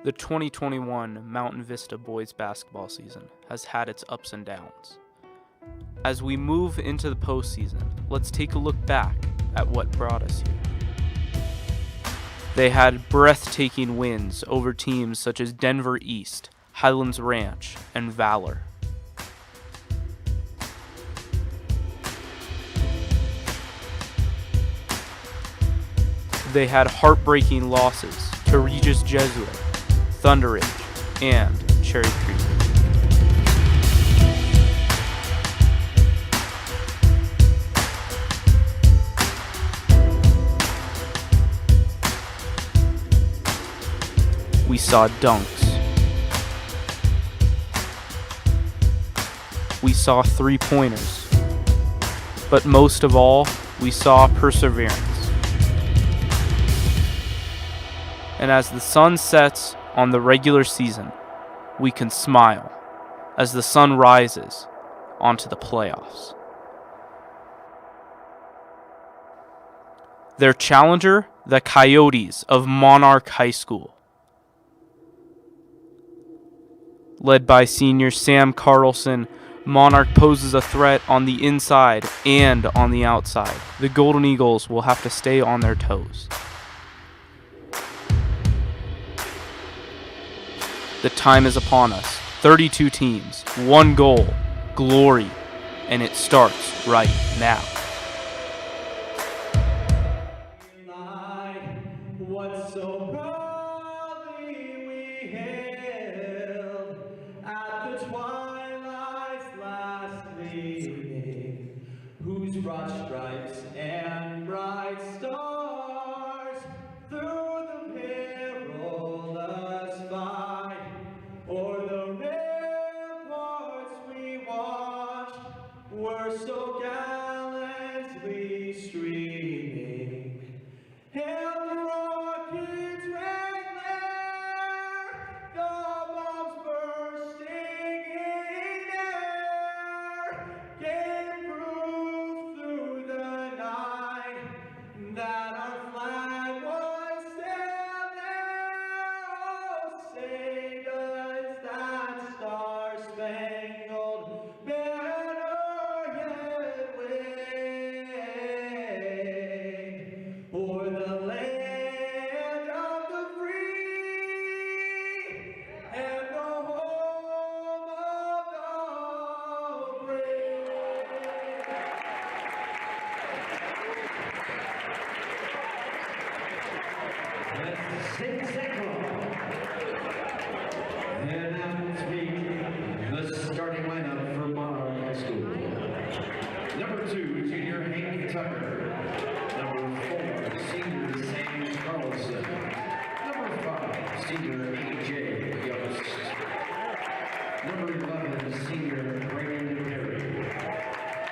The 2021 Mountain Vista boys basketball season has had its ups and downs. As we move into the postseason, let's take a look back at what brought us here. They had breathtaking wins over teams such as Denver East, Highlands Ranch, and Valor. They had heartbreaking losses to Regis Jesuit, Thunder Ridge, and Cherry Creek. We saw dunks. We saw three-pointers. But most of all, we saw perseverance. And as the sun sets on the regular season, we can smile as the sun rises onto the playoffs. Their challenger, the Coyotes of Monarch High School. Led by senior Sam Carlson, Monarch poses a threat on the inside and on the outside. The Golden Eagles will have to stay on their toes. The time is upon us. 32 teams, one goal, glory, and it starts right now. What so proudly we hailed at the twilight's last gleaming, whose broad stripes and bright stars through the perilous fight o'er the ramparts we watched were so gallantly streaming. Hail the rockets' red glare, the bombs bursting in air, gave proof through the night that our flag was still there. Oh, say does that star-spangled banner yet wave o'er the land of the free and the home of the brave. Let's sing Sacral. And after speak, the starting lineup for Monarch High School. Number 2, junior Hank Tucker. Number 4, senior Sam Carlson. Number 5, senior AJ Yost. Number 11, senior Braden Berry.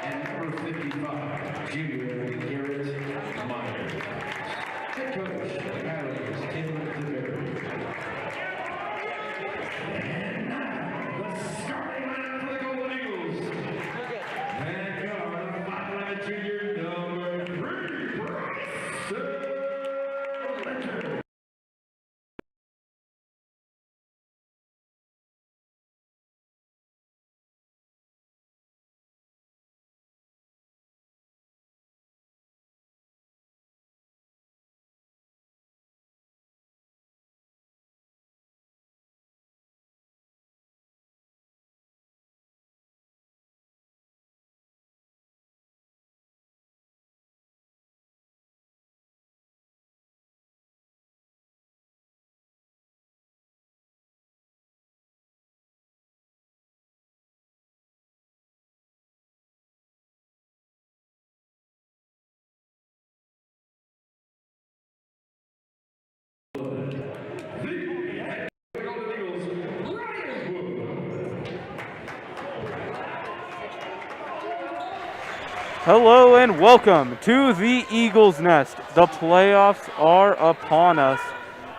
And number 55, junior Garrett Myers. Head coach, Alex Tim DeBerry. And now, the starting lineup for the Golden Eagles. And guard, 5'11" junior number 3, Bryson. Hello and welcome to the Eagles Nest. The playoffs are upon us,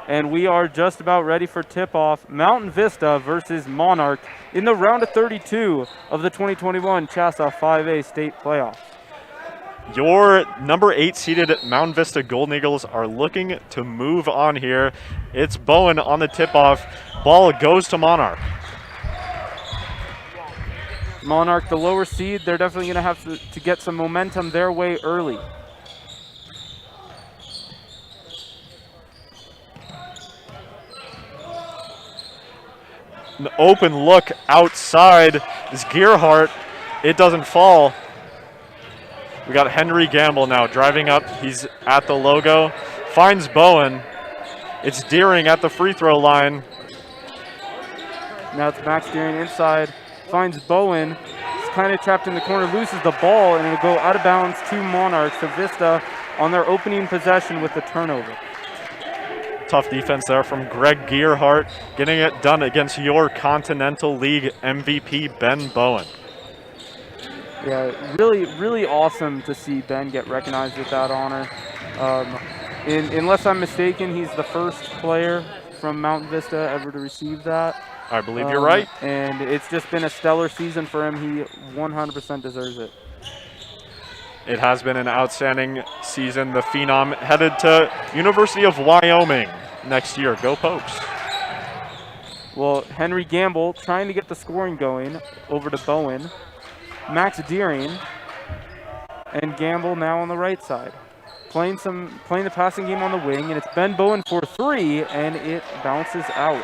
and we are just about ready for tip-off. Mountain Vista versus Monarch in the round of 32 of the 2021 CHSAA 5A state playoffs. Your number 8 seeded Mountain Vista Golden Eagles are looking to move on here. It's Bowen on the tip-off. Ball goes to Monarch. Monarch, the lower seed, they're definitely going to have to get some momentum their way early. An open look outside is Gearhart. It doesn't fall. We got Henry Gamble now driving up. He's at the logo. Finds Bowen. It's Deering at the free throw line. Now it's Max Deering inside. Finds Bowen. He's kind of trapped in the corner. Loses the ball, and it'll go out of bounds to Monarch. So Vista on their opening possession with the turnover. Tough defense there from Greg Gearhart, getting it done against your Continental League MVP, Ben Bowen. Yeah, really, really awesome to see Ben get recognized with that honor. Unless I'm mistaken, he's the first player from Mountain Vista ever to receive that. I believe you're right. And it's just been a stellar season for him. He 100% deserves it. It has been an outstanding season. The Phenom headed to University of Wyoming next year. Go Pokes. Well, Henry Gamble trying to get the scoring going over to Bowen. Max Deering and Gamble now on the right side. Playing the passing game on the wing, and it's Ben Bowen for 3, and it bounces out.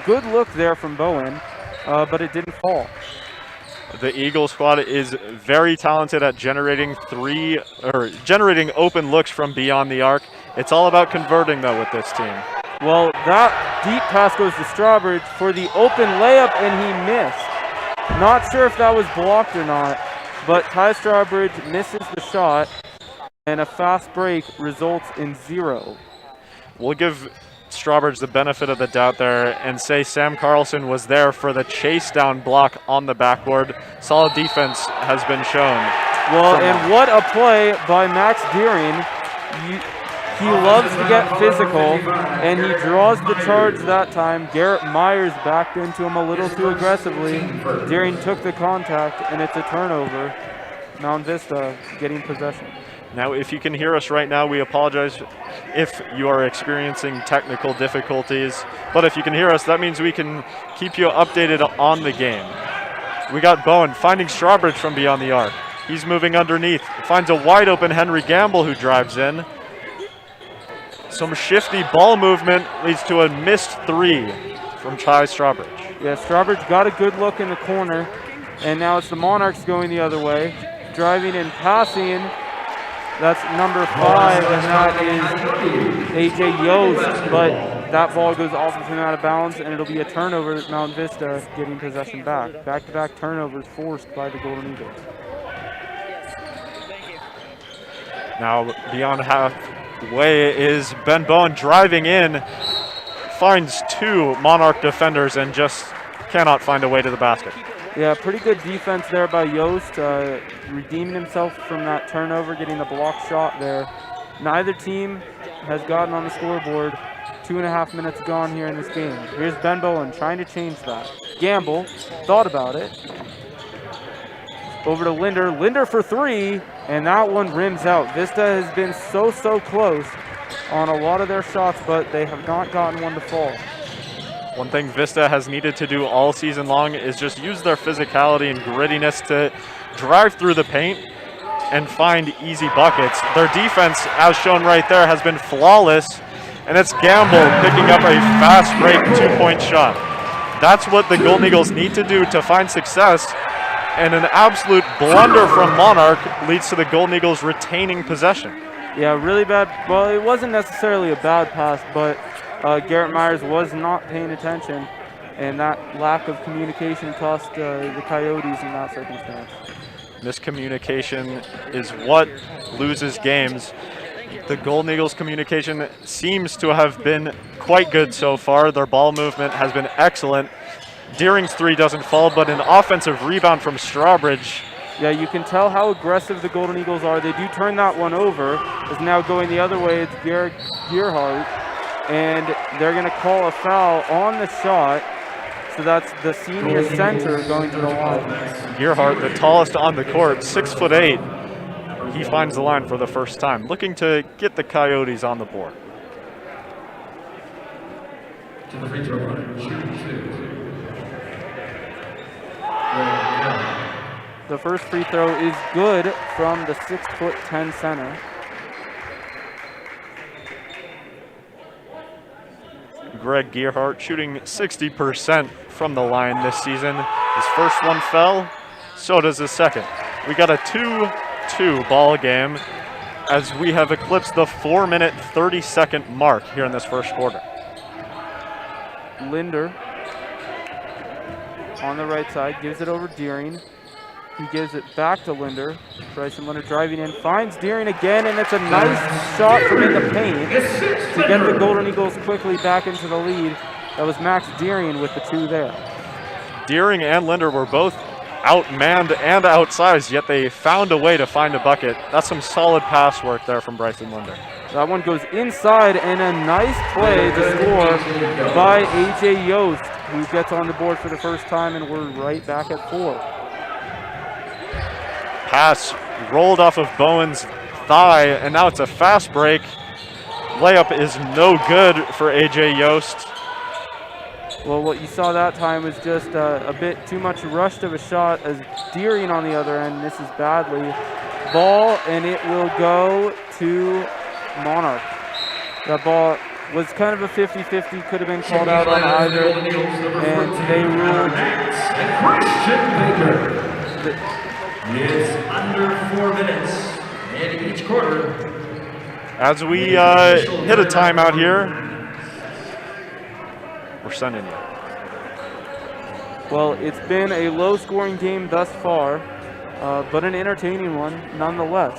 Good look there from Bowen, but it didn't fall. The Eagle squad is very talented at generating open looks from beyond the arc. It's all about converting though with this team. Well, that deep pass goes to Strawbridge for the open layup, and he missed. Not sure if that was blocked or not, but Ty Strawbridge misses the shot, and a fast break results in 0. We'll give Strawbridge the benefit of the doubt there and say Sam Carlson was there for the chase down block on the backboard. Solid defense has been shown. Well, and what a play by Max Deering. He loves to get physical, and he draws the charge that time. Garrett Myers backed into him a little too aggressively. Deering took the contact, and it's a turnover. Mount Vista getting possession. Now, if you can hear us right now, we apologize if you are experiencing technical difficulties. But if you can hear us, that means we can keep you updated on the game. We got Bowen finding Strawbridge from beyond the arc. He's moving underneath. Finds a wide open Henry Gamble who drives in. Some shifty ball movement leads to a missed 3 from Ty Strawbridge. Yeah, Strawbridge got a good look in the corner, and now it's the Monarchs going the other way. Driving and passing. That's number 5, and that is AJ Yost, but that ball goes off of him out of bounds, and it'll be a turnover. Mount Vista getting possession back. Back-to-back turnovers forced by the Golden Eagles. Now beyond halfway is Ben Bowen driving in, finds 2 Monarch defenders and just cannot find a way to the basket. Yeah, pretty good defense there by Yost, redeeming himself from that turnover, getting the block shot there. Neither team has gotten on the scoreboard. 2.5 minutes gone here in this game. Here's Ben Bowen trying to change that. Gamble thought about it. Over to Linder. Linder for 3, and that one rims out. Vista has been so close on a lot of their shots, but they have not gotten one to fall. One thing Vista has needed to do all season long is just use their physicality and grittiness to drive through the paint and find easy buckets. Their defense, as shown right there, has been flawless, and it's Gamble picking up a fast break 2-point shot. That's what the Golden Eagles need to do to find success, and an absolute blunder from Monarch leads to the Golden Eagles retaining possession. Yeah, really bad. Well, it wasn't necessarily a bad pass, but Garrett Myers was not paying attention, and that lack of communication cost the Coyotes in that circumstance. Miscommunication is what loses games. The Golden Eagles' communication seems to have been quite good so far. Their ball movement has been excellent. Deering's 3 doesn't fall, but an offensive rebound from Strawbridge. Yeah, you can tell how aggressive the Golden Eagles are. They do turn that one over. It's now going the other way. It's Gearhart. And they're going to call a foul on the shot. So that's the senior center going to the line. Gearhart, the tallest on the court, 6'8". he finds the line for the first time, looking to get the Coyotes on the board. To the free throw line, shooting 2. The first free throw is good from the 6'10" center. Greg Gearhart shooting 60% from the line this season. His first one fell, so does his second. We got a 2-2 ball game as we have eclipsed the 4-minute, 30-second mark here in this first quarter. Linder on the right side, gives it over Deering. He gives it back to Linder. Bryson Linder driving in, finds Deering again, and it's a nice shot from in the paint to get the Golden Eagles quickly back into the lead. That was Max Deering with the 2 there. Deering and Linder were both outmanned and outsized, yet they found a way to find a bucket. That's some solid pass work there from Bryson Linder. That one goes inside, and a nice play to score by A.J. Yost, who gets on the board for the first time, and we're right back at 4. Pass rolled off of Bowen's thigh, and now it's a fast break. Layup is no good for A.J. Yost. Well, what you saw that time was just a bit too much rushed of a shot as Deering on the other end misses badly. Ball, and it will go to Monarch. That ball was kind of a 50-50, could have been called out on either, and they ruled. Christian Baker. It's under 4 minutes in each quarter. As we hit a timeout here, we're sending you. Well, it's been a low-scoring game thus far, but an entertaining one nonetheless.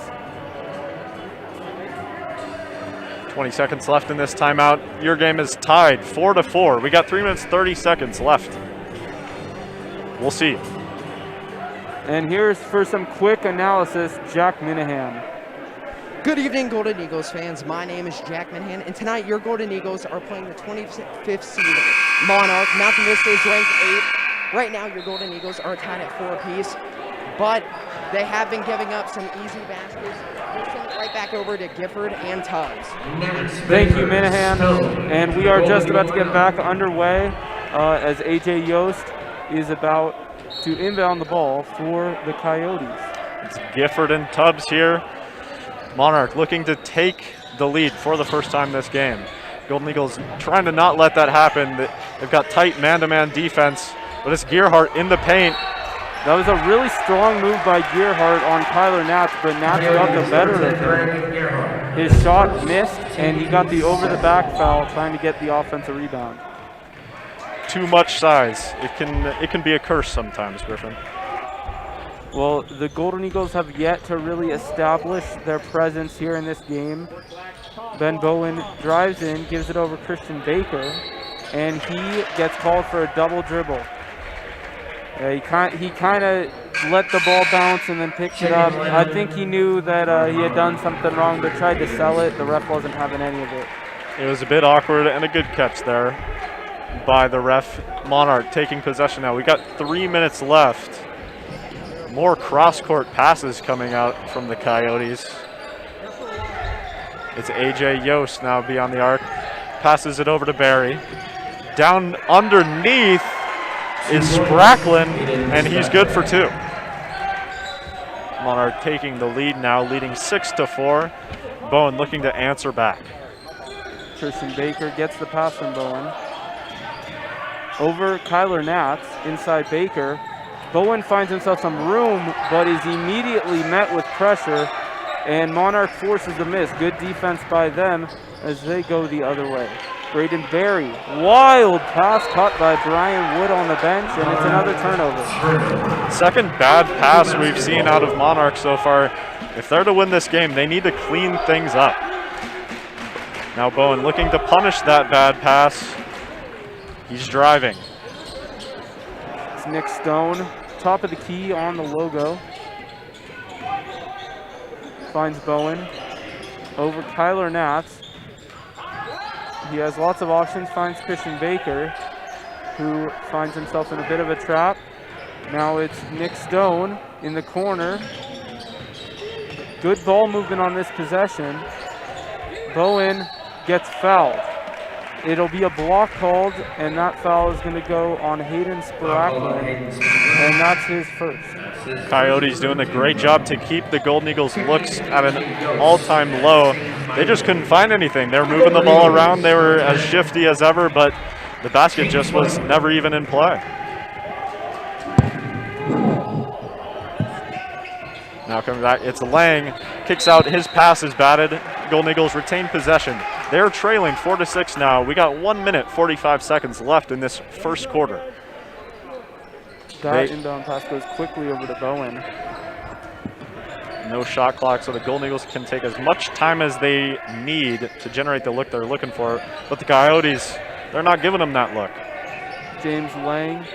20 seconds left in this timeout. Your game is tied 4-4. We got 3 minutes 30 seconds left. We'll see. And here's for some quick analysis, Jack Minahan. Good evening, Golden Eagles fans. My name is Jack Minahan, and tonight your Golden Eagles are playing the 25th seed Monarch. Mountain Vista is ranked 8th. Right now, your Golden Eagles are tied at 4 apiece, but they have been giving up some easy baskets. We'll send it right back over to Gifford and Tubbs. Thank you, Minahan. And we are just about to get back underway as A.J. Yost is about to inbound the ball for the Coyotes. It's Gifford and Tubbs here. Monarch looking to take the lead for the first time this game. Golden Eagles trying to not let that happen. They've got tight man-to-man defense, but it's Gearhart in the paint. That was a really strong move by Gearhart on Kyler Nats, but Nats got the better of him. His shot missed, and he got the over-the-back foul trying to get the offensive rebound. Too much size. It can be a curse sometimes, Griffin. Well, the Golden Eagles have yet to really establish their presence here in this game. Ben Bowen drives in, gives it over Christian Baker, and he gets called for a double dribble. He kind of let the ball bounce and then picked it up. I think he knew that he had done something wrong, but tried to sell it. The ref wasn't having any of it. It was a bit awkward and a good catch there by the ref. Monarch taking possession now. We got 3 minutes left. More cross-court passes coming out from the Coyotes. It's A.J. Yost now beyond the arc. Passes it over to Berry. Down underneath is Spracklin, and he's good for 2. Monarch taking the lead now, leading 6-4. Bowen looking to answer back. Christian Baker gets the pass from Bowen. Over Kyler Nats, inside Baker. Bowen finds himself some room, but is immediately met with pressure, and Monarch forces the miss. Good defense by them as they go the other way. Braden Berry, wild pass caught by Brian Wood on the bench, and it's another turnover. Second bad pass we've seen out of Monarch so far. If they're to win this game, they need to clean things up. Now Bowen looking to punish that bad pass. He's driving. It's Nick Stone, top of the key on the logo. Finds Bowen over Kyler Nats. He has lots of options, finds Christian Baker, who finds himself in a bit of a trap. Now it's Nick Stone in the corner. Good ball movement on this possession. Bowen gets fouled. It'll be a block called, and that foul is going to go on Hayden Spiraklin, and that's his first. Coyotes doing a great job to keep the Golden Eagles' looks at an all-time low. They just couldn't find anything. They were moving the ball around. They were as shifty as ever, but the basket just was never even in play. Now coming back, it's Lang, kicks out, his pass is batted. Golden Eagles retain possession. They're trailing 4-6 now. We got 1 minute, 45 seconds left in this first quarter. That inbound pass goes quickly over to Bowen. No shot clock, so the Golden Eagles can take as much time as they need to generate the look they're looking for. But the Coyotes, they're not giving them that look. James Lang.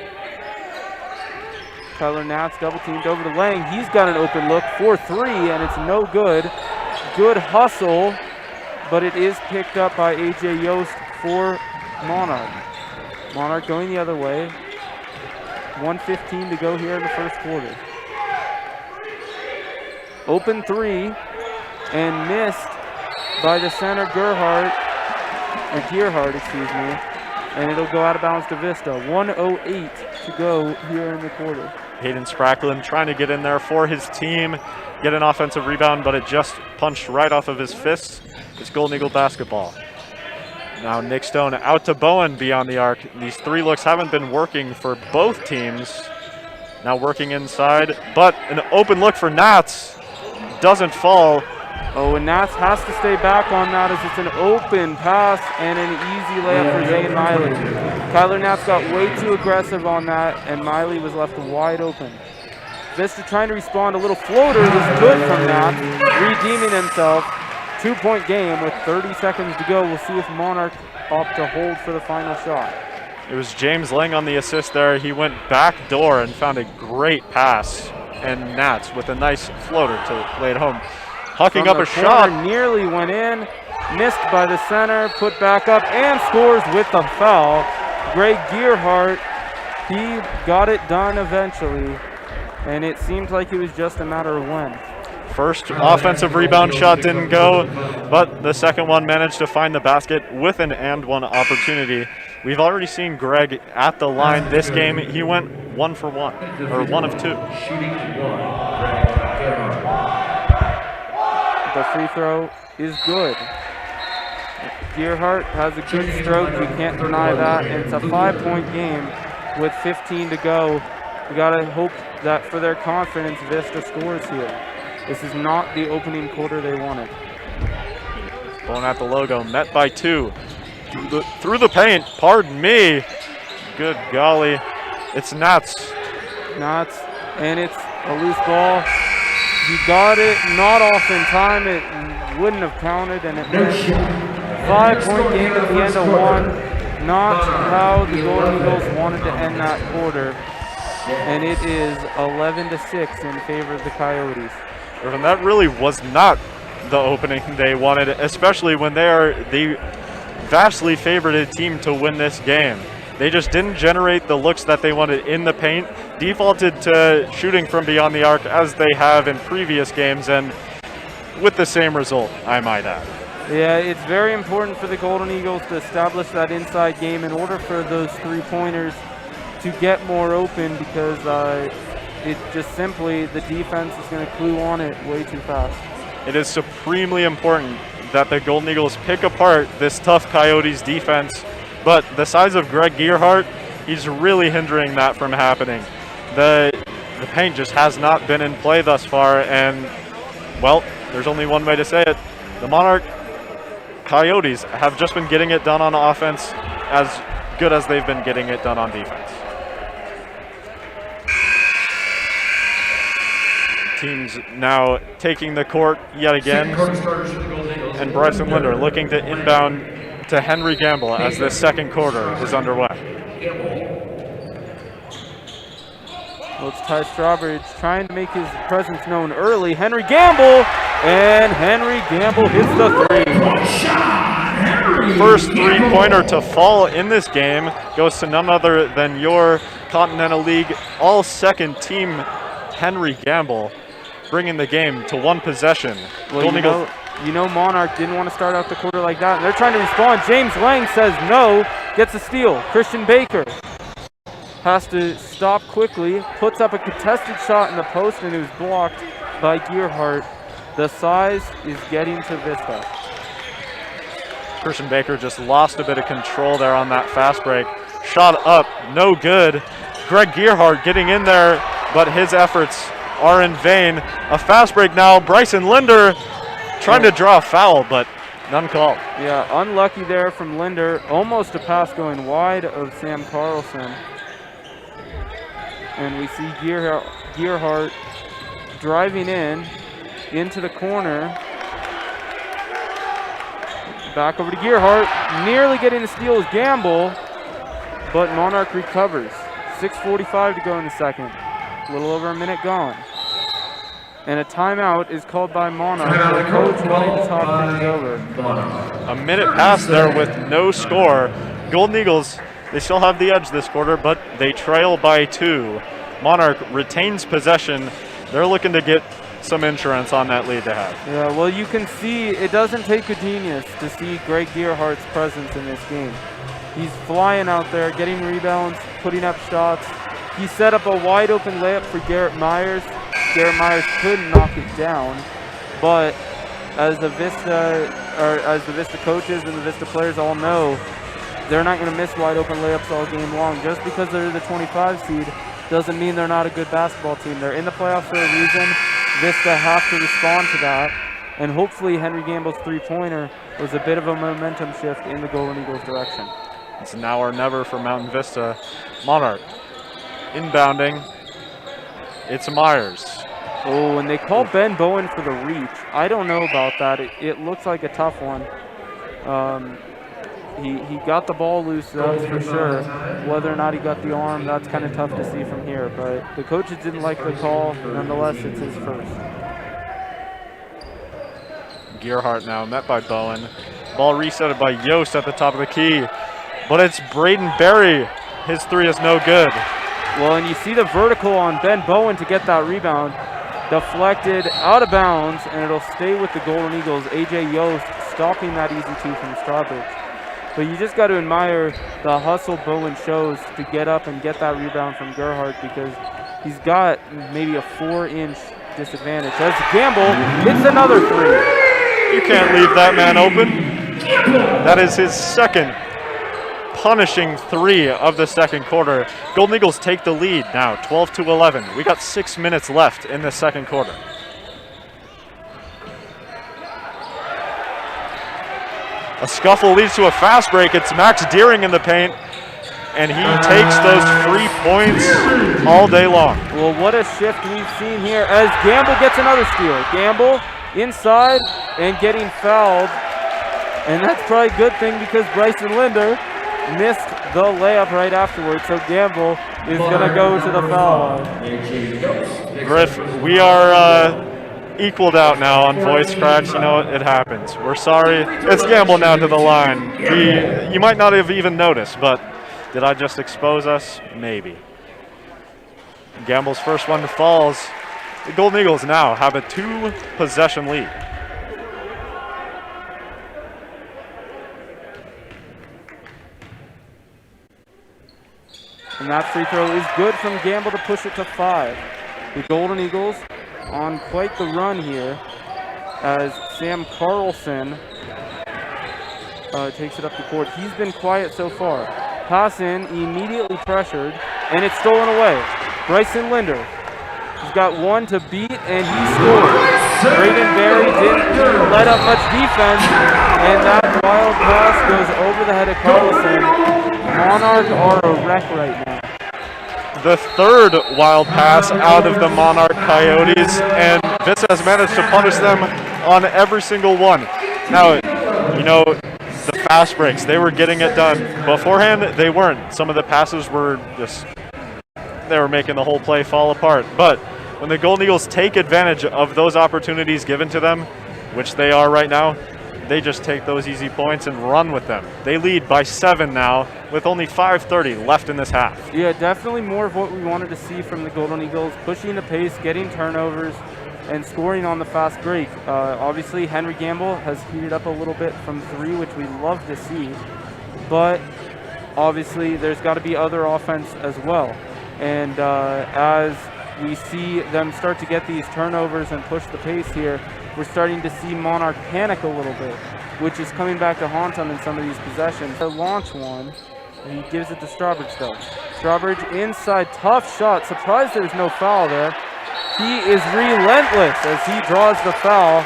Tyler Nats double teamed over to Lang. He's got an open look for three, and it's no good. Good hustle, but it is picked up by AJ Yost for Monarch. Monarch going the other way. 1:15 to go here in the first quarter. Open three, and missed by the center Gerhardt, or Gearhart, excuse me, and it'll go out of bounds to Vista. 1:08 to go here in the quarter. Hayden Spiraklin trying to get in there for his team, get an offensive rebound, but it just punched right off of his fist. It's Golden Eagle basketball. Now Nick Stone out to Bowen beyond the arc. These three looks haven't been working for both teams. Now working inside, but an open look for Nats. Doesn't fall. Oh, and Nats has to stay back on that as it's an open pass and an easy layup for Zane Miley. Kyler Nats got way too aggressive on that, and Miley was left wide open. Vista trying to respond. A little floater was good from Nats, redeeming himself. 2-point game with 30 seconds to go. We'll see if Monarch opt to hold for the final shot. It was James Lang on the assist there. He went back door and found a great pass. And Nats with a nice floater to lay it home. Hucking up a shot. Nearly went in, missed by the center, put back up, and scores with the foul. Greg Gearhart, he got it done eventually, and it seemed like it was just a matter of when. First offensive rebound shot didn't go, but the second one managed to find the basket with an and one opportunity. We've already seen Greg at the line this game. He went 1 for 1, or 1 of 2. The free throw is good. Gearhart has a good stroke. You can't deny that. And it's a 5-point game with 15 to go. We gotta hope that for their confidence, Vista scores here. This is not the opening quarter they wanted. Going at the logo, met by 2. Through the paint, pardon me. Good golly. It's Nats. Nats, and it's a loose ball. He got it, not off in time. It wouldn't have counted, and it missed. 5-point game at the end of 1. Not how the Golden Eagles wanted to end that quarter. And it is 11-6 in favor of the Coyotes. And that really was not the opening they wanted, especially when they are the vastly favored team to win this game. They just didn't generate the looks that they wanted in the paint, defaulted to shooting from beyond the arc as they have in previous games, and with the same result, I might add. Yeah, it's very important for the Golden Eagles to establish that inside game in order for those three-pointers to get more open, because it just simply, the defense is going to clue on it way too fast. It is supremely important that the Golden Eagles pick apart this tough Coyotes defense, but the size of Greg Gearhart, he's really hindering that from happening. The paint just has not been in play thus far, and, well, there's only one way to say it. The Monarch Coyotes have just been getting it done on offense as good as they've been getting it done on defense. Teams now taking the court yet again, and Bryson Linder looking to inbound to Henry Gamble as the second quarter is underway. Well, it's Ty Strawbridge trying to make his presence known early. Henry Gamble, and Henry Gamble hits the three. First three-pointer to fall in this game goes to none other than your Continental League all-second team, Henry Gamble. bringing the game to one possession. Well, Golden Eagles. you know Monarch didn't want to start out the quarter like that, and they're trying to respond. James Lang says no, gets a steal. Christian Baker has to stop quickly, puts up a contested shot in the post, and it was blocked by Gearhart. The size is getting to Vista. Christian Baker just lost a bit of control there on that fast break. Shot up, no good. Greg Gearhart getting in there, but his efforts are in vain. A fast break now. Bryson Linder trying to draw a foul, but none called. Yeah, unlucky there from Linder. Almost a pass going wide of Sam Carlson. And we see Gearhart driving into the corner. Back over to Gearhart. Nearly getting the steal is Gamble, but Monarch recovers. 6:45 to go in the second. A little over a minute gone. And a timeout is called by Monarch. The coach wanted to talk things over. A minute passed there with no score. Golden Eagles, they still have the edge this quarter, but they trail by 2. Monarch retains possession. They're looking to get some insurance on that lead they have. Yeah, well, you can see it doesn't take a genius to see Greg Gearhart's presence in this game. He's flying out there, getting rebounds, putting up shots. He set up a wide open layup for Garrett Myers. Garrett Myers couldn't knock it down, but as the Vista coaches and the Vista players all know, they're not going to miss wide open layups all game long. Just because they're the 25 seed doesn't mean they're not a good basketball team. They're in the playoffs for a reason. Vista have to respond to that, and hopefully Henry Gamble's three-pointer was a bit of a momentum shift in the Golden Eagles' direction. It's now or never for Mountain Vista. Monarch inbounding. It's Myers. Oh, and they call Ben Bowen for the reach. I don't know about that. It looks like a tough one. He got the ball loose, that's for sure. Whether or not he got the arm, that's kind of tough to see from here. But the coaches didn't like the call. Nonetheless, it's his first. Gearhart now met by Bowen. Ball resetted by Yost at the top of the key. But it's Braden Berry. His three is no good. Well, and you see the vertical on Ben Bowen to get that rebound. Deflected out of bounds, and it'll stay with the Golden Eagles. A.J. Yost stopping that easy two from Strawbridge. But you just got to admire the hustle Bowen shows to get up and get that rebound from Gerhardt, because he's got maybe a 4-inch disadvantage. As Gamble hits another three. You can't leave that man open. That is his second punishing three of the second quarter. Golden Eagles take the lead now, 12-11. We got 6 minutes left in the second quarter. A scuffle leads to a fast break. It's Max Deering in the paint, and he takes those 3 points all day long. Well, what a shift we've seen here as Gamble gets another steal. Gamble inside and getting fouled, and that's probably a good thing because Bryson Linder missed the layup right afterwards, so Gamble is going to go to the foul line. Griff, we are equaled out now on voice cracks. You know, it happens. We're sorry. It's Gamble now to the line. You might not have even noticed, but did I just expose us? Maybe. Gamble's first one falls. The Golden Eagles now have a 2-possession lead. And that free throw is good from Gamble to push it to 5. The Golden Eagles on quite the run here as Sam Carlson takes it up the court. He's been quiet so far. Pass in, immediately pressured, and it's stolen away. Bryson Linder, he's got one to beat, and he scores. Braden Berry didn't let up much defense, and that wild pass goes over the head of Carlson. Monarch are a wreck right now. The third wild pass out of the Monarch Coyotes, and Vista has managed to punish them on every single one. Now, you know, the fast breaks, they were getting it done. Beforehand, they weren't. Some of the passes were just, they were making the whole play fall apart. But when the Golden Eagles take advantage of those opportunities given to them, which they are right now, they just take those easy points and run with them. They lead by 7 now with only 5:30 left in this half. Yeah, definitely more of what we wanted to see from the Golden Eagles, pushing the pace, getting turnovers, and scoring on the fast break. Obviously, Henry Gamble has heated up a little bit from 3, which we love to see, but obviously there's got to be other offense as well. And as we see them start to get these turnovers and push the pace here, we're starting to see Monarch panic a little bit, which is coming back to haunt them in some of these possessions. The launch one, and he gives it to Strawbridge though. Strawbridge inside, tough shot. Surprised there's no foul there. He is relentless as he draws the foul.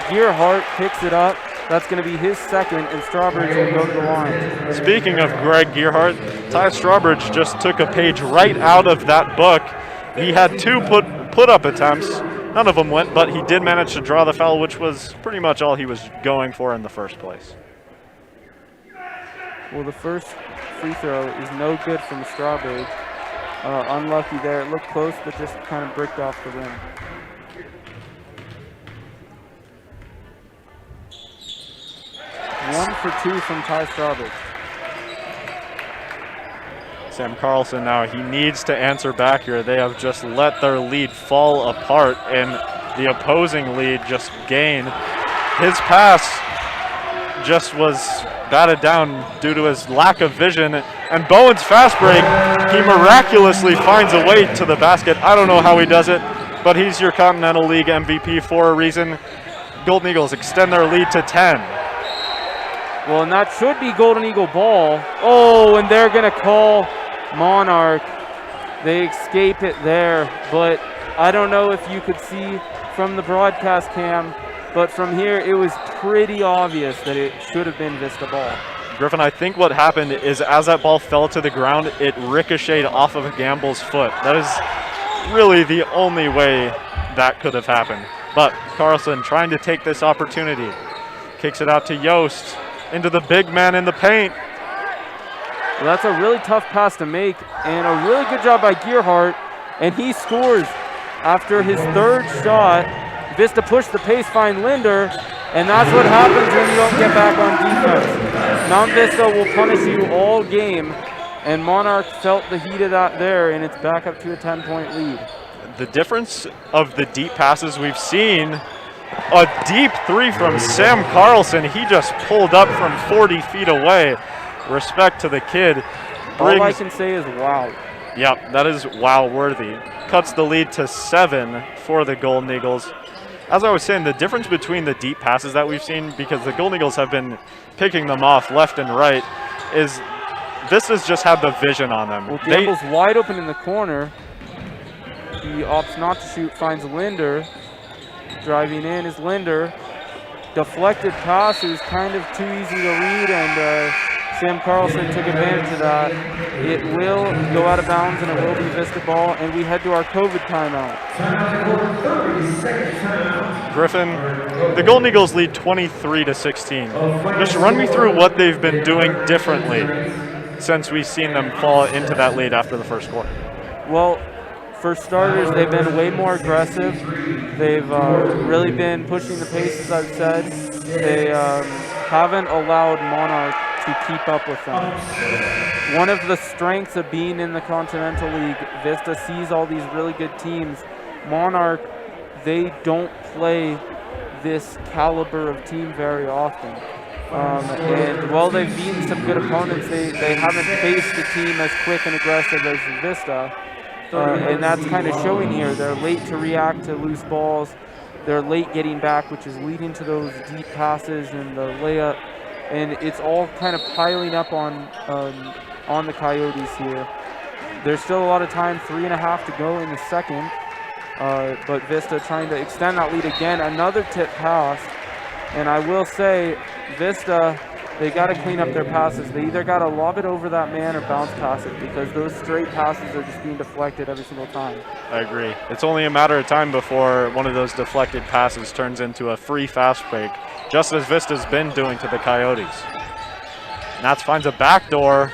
Gearhart picks it up. That's going to be his second, and Strawbridge will go to the line. Speaking of Greg Gearhart, Ty Strawbridge just took a page right out of that book. He had 2 put-up attempts. None of them went, but he did manage to draw the foul, which was pretty much all he was going for in the first place. Well, the first free throw is no good from Strawbridge. Unlucky there. It looked close, but just kind of bricked off the rim. One for 2 from Ty Strawbridge. Sam Carlson now, he needs to answer back here. They have just let their lead fall apart and the opposing lead just gain. His pass just was batted down due to his lack of vision, and Bowen's fast break, he miraculously finds a way to the basket. I don't know how he does it, but he's your Continental League MVP for a reason. Golden Eagles extend their lead to 10. Well, and that should be Golden Eagle ball. Oh, and they're going to call Monarch. They escape it there, but I don't know if you could see from the broadcast cam, but from here it was pretty obvious that it should have been Vista ball. Griffin, I think what happened is as that ball fell to the ground, it ricocheted off of Gamble's foot. That is really the only way that could have happened. But Carlson trying to take this opportunity. Kicks it out to Yost, into the big man in the paint. Well, that's a really tough pass to make, and a really good job by Gearhart, and he scores after his 3rd shot. Vista pushed the pace, find Linder, and that's what happens when you don't get back on defense. Mount Vista will punish you all game, and Monarch felt the heat of that there, and it's back up to a 10-point lead. The difference of the deep passes we've seen, a deep 3 from Sam Carlson. He just pulled up from 40 feet away. Respect to the kid. All I can say is wow. Yep, that is wow worthy. Cuts the lead to 7 for the Golden Eagles. As I was saying, the difference between the deep passes that we've seen, because the Golden Eagles have been picking them off left and right, is Vista's just had the vision on them. Well, Gamble's wide open in the corner. He opts not to shoot, finds Linder. Driving in is Linder. Deflected pass, it was kind of too easy to read, and Sam Carlson took advantage of that. It will go out of bounds, and it will be Vista ball, and we head to our COVID timeout. Griffin, the Golden Eagles lead 23-16. Just run me through what they've been doing differently since we've seen them fall into that lead after the first quarter. Well, for starters, they've been way more aggressive. They've really been pushing the pace, as I've said. They haven't allowed Monarch to keep up with them. One of the strengths of being in the Continental League, Vista sees all these really good teams. Monarch, they don't play this caliber of team very often. And while they've beaten some good opponents, they haven't faced a team as quick and aggressive as Vista. And that's kind of showing here. They're late to react to loose balls. They're late getting back, which is leading to those deep passes and the layup. And it's all kind of piling up on the Coyotes here. There's still a lot of time, 3.5 to go in the second. But Vista trying to extend that lead again. Another tip pass. And I will say, Vista, they got to clean up their passes. They either got to lob it over that man or bounce pass it, because those straight passes are just being deflected every single time. I agree. It's only a matter of time before one of those deflected passes turns into a free fast break, just as Vista's been doing to the Coyotes. Nats finds a backdoor.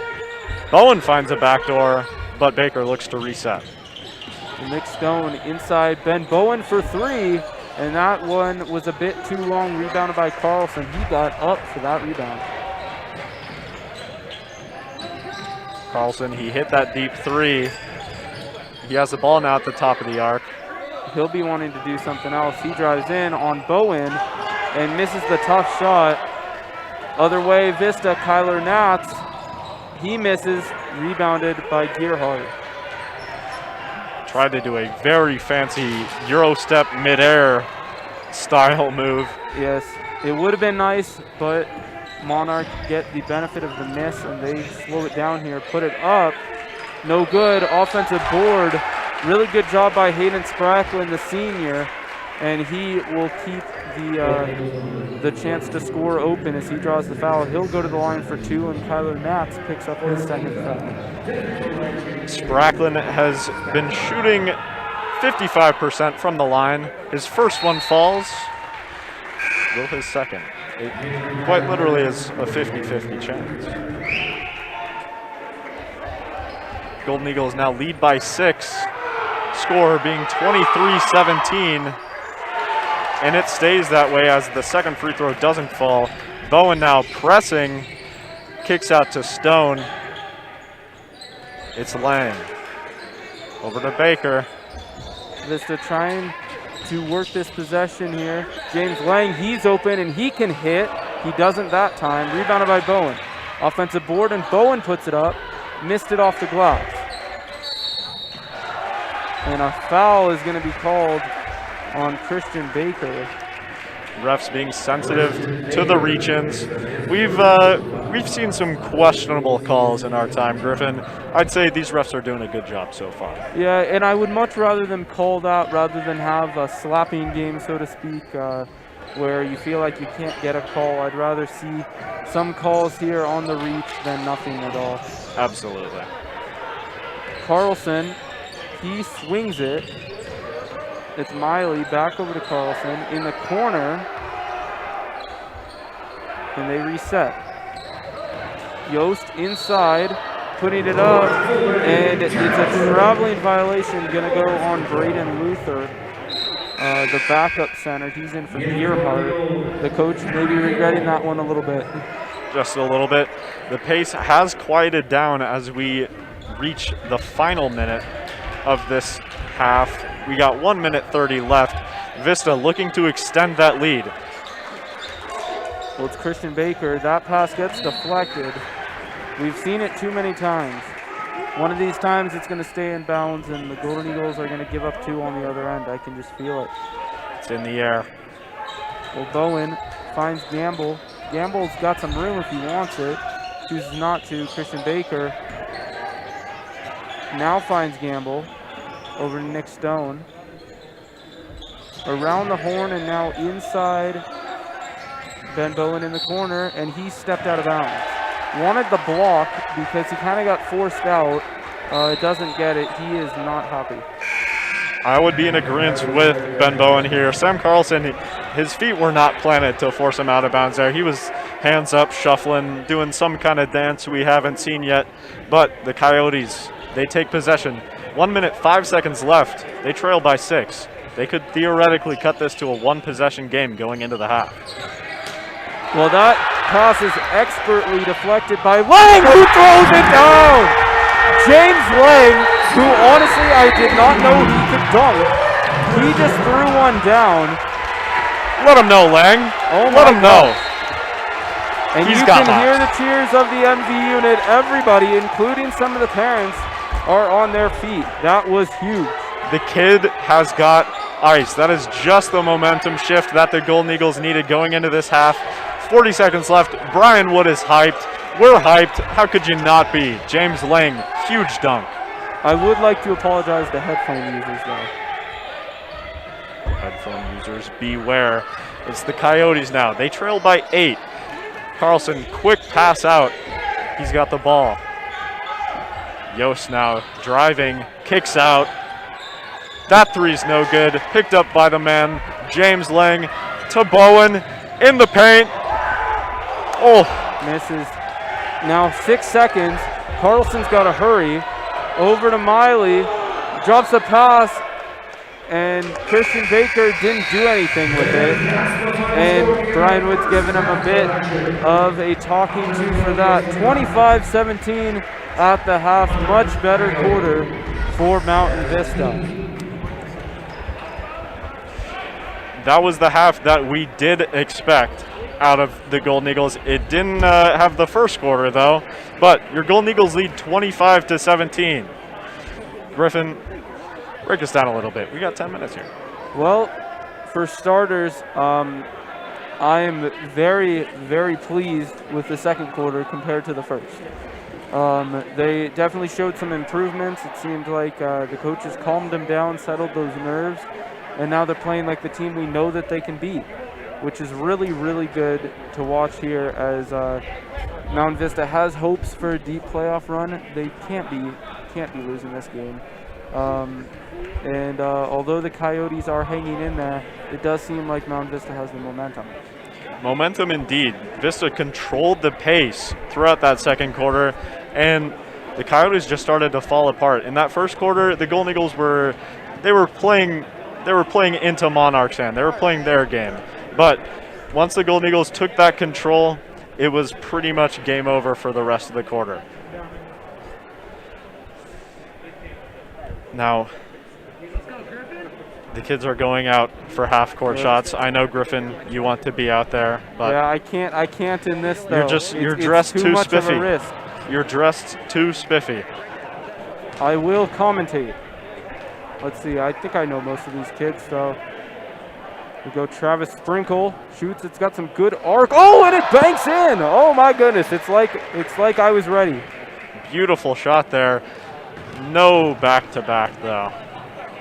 Bowen finds a backdoor, but Baker looks to reset. Nick Stone inside Ben Bowen for 3. And that one was a bit too long, rebounded by Carlson. He got up for that rebound. Carlson, he hit that deep 3. He has the ball now at the top of the arc. he'll be wanting to do something else. He drives in on Bowen and misses the tough shot. Other way, Vista, Kyler Nats. He misses, rebounded by Gearhart. Tried to do a very fancy Euro step midair style move. Yes, it would have been nice, but Monarch get the benefit of the miss, and they slow it down here. Put it up. No good. Offensive board. Really good job by Hayden Spracklin, the senior, and he will keep the chance to score open as he draws the foul. He'll go to the line for 2, and Kyler Nats picks up his second foul. Spracklin has been shooting 55% from the line. His first one falls. Will his second. It quite literally is a 50-50 chance. Golden Eagles now lead by 6. Score being 23-17. And it stays that way as the second free throw doesn't fall. Bowen now pressing. Kicks out to Stone. It's Lang. Over to Baker. Vista trying to work this possession here. James Lang, he's open and he can hit. He doesn't that time. Rebounded by Bowen. Offensive board and Bowen puts it up. Missed it off the glass. And a foul is going to be called on Christian Baker. Refs being sensitive to the reach-ins. We've seen some questionable calls in our time, Griffin. I'd say these refs are doing a good job so far. Yeah, and I would much rather them call that rather than have a slapping game, so to speak, where you feel like you can't get a call. I'd rather see some calls here on the reach than nothing at all. Absolutely. Carlson, he swings it. It's Miley back over to Carlson in the corner, and they reset. Yost inside, putting it up, and it's a traveling violation going to go on Braden Luther, the backup center. He's in for Gearhart. The coach may be regretting that one a little bit. Just a little bit. The pace has quieted down as we reach the final minute of this half. We got 1 minute 30 left. Vista looking to extend that lead. Well, it's Christian Baker. That pass gets deflected. We've seen it too many times. One of these times it's going to stay in bounds, and the Golden Eagles are going to give up 2 on the other end. I can just feel it. It's in the air. Well, Bowen finds Gamble. Gamble's got some room if he wants it. Chooses not to. Christian Baker now finds Gamble. Over to Nick Stone. Around the horn and now inside. Ben Bowen in the corner, and he stepped out of bounds. Wanted the block because he kind of got forced out. Doesn't get it. He is not happy. I would be in agreement with Ben Bowen here. Sam Carlson, his feet were not planted to force him out of bounds there. He was hands up, shuffling, doing some kind of dance we haven't seen yet. But the Coyotes, they take possession. 1 minute, 5 seconds left. They trail by 6. They could theoretically cut this to a 1-possession game going into the half. Well, that pass is expertly deflected by Lang, who throws it down! James Lang, who honestly I did not know he could dunk. He just threw one down. Let him know, Lang. Oh, let him know. And He's you got can lots. hear the cheers of the MV unit. Everybody, including some of the parents, are on their feet. That was huge. The kid has got ice. That is just the momentum shift that the Golden Eagles needed going into this half. 40 seconds left. Brian Wood is hyped. We're hyped. How could you not be? James Lang, huge dunk. I would like to apologize to headphone users, though. Headphone users, beware. It's the Coyotes now. They trail by 8. Carlson, quick pass out. He's got the ball. Yost now driving, kicks out. That three's no good. Picked up by the man, James Lang, to Bowen in the paint. Oh, Misses. Now 6 seconds. Carlson's got to hurry. Over to Miley. Drops a pass. And Christian Baker didn't do anything with it. And Brian Wood's giving him a bit of a talking to for that. 25-17 at the half. Much better quarter for Mountain Vista. that was the half that we did expect out of the Golden Eagles. It didn't have the first quarter, though, but your Golden Eagles lead 25-17. Griffin, break us down a little bit. We got 10 minutes here. Well, for starters, I am very, very pleased with the second quarter compared to the first. They definitely showed some improvements. It seemed like the coaches calmed them down, settled those nerves, and now they're playing like the team we know that they can beat, which is really, really good to watch here as Mount Vista has hopes for a deep playoff run. They can't be losing this game. And although the Coyotes are hanging in there, it does seem like Mount Vista has the momentum. Momentum indeed. Vista controlled the pace throughout that second quarter, and the Coyotes just started to fall apart. In that first quarter, the Golden Eagles were playing into Monarch's hand. They were playing their game. But once the Golden Eagles took that control, it was pretty much game over for the rest of the quarter. Now, the kids are going out for half-court shots. I know, Griffin, you want to be out there, but yeah, I can't in this though. You're dressed too much spiffy. Of a risk. You're dressed too spiffy. I will commentate. Let's see. I think I know most of these kids, so we go. Travis Sprinkle shoots. It's got some good arc. Oh, and it banks in. Oh my goodness! It's like I was ready. Beautiful shot there. No back-to-back though.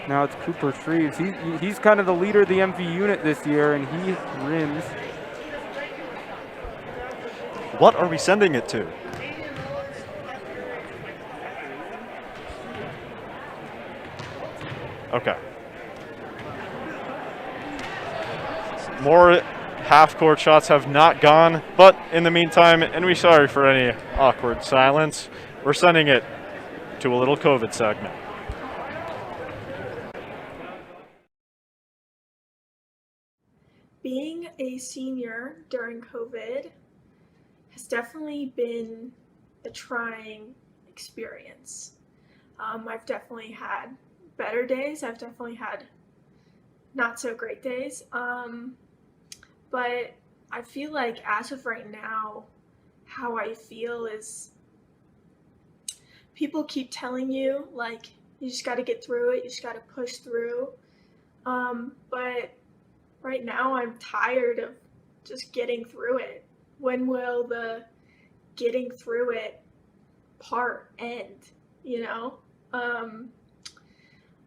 Now it's Cooper Shreves. He's kind of the leader of the MV unit this year, and he rims. What are we sending it to? Okay. More half-court shots have not gone, but in the meantime, and we're sorry for any awkward silence, we're sending it to a little COVID segment. Being a senior during COVID has definitely been a trying experience. I've definitely had better days. I've definitely had not so great days. But I feel like as of right now, how I feel is people keep telling you, like, you just got to get through it. You just got to push through. But right now, I'm tired of just getting through it. When will the getting through it part end, you know?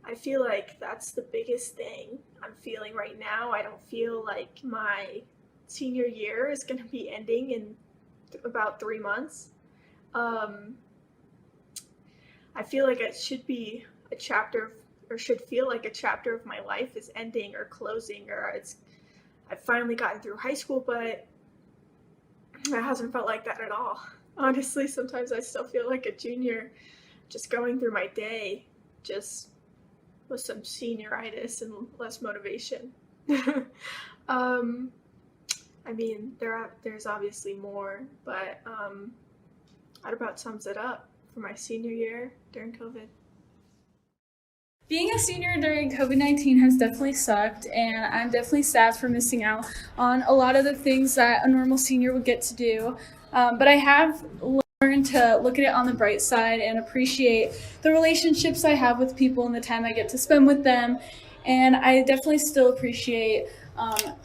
I feel like that's the biggest thing I'm feeling right now. I don't feel like my senior year is going to be ending in about 3 months. I feel like it should be a chapter, or should feel like a chapter of my life is ending or closing, or I've finally gotten through high school, but it hasn't felt like that at all. Honestly, sometimes I still feel like a junior, just going through my day, just with some senioritis and less motivation. I mean, there's obviously more, but that about sums it up for my senior year during COVID. Being a senior during COVID-19 has definitely sucked, and I'm definitely sad for missing out on a lot of the things that a normal senior would get to do. But I have learned to look at it on the bright side and appreciate the relationships I have with people and the time I get to spend with them. And I definitely still appreciate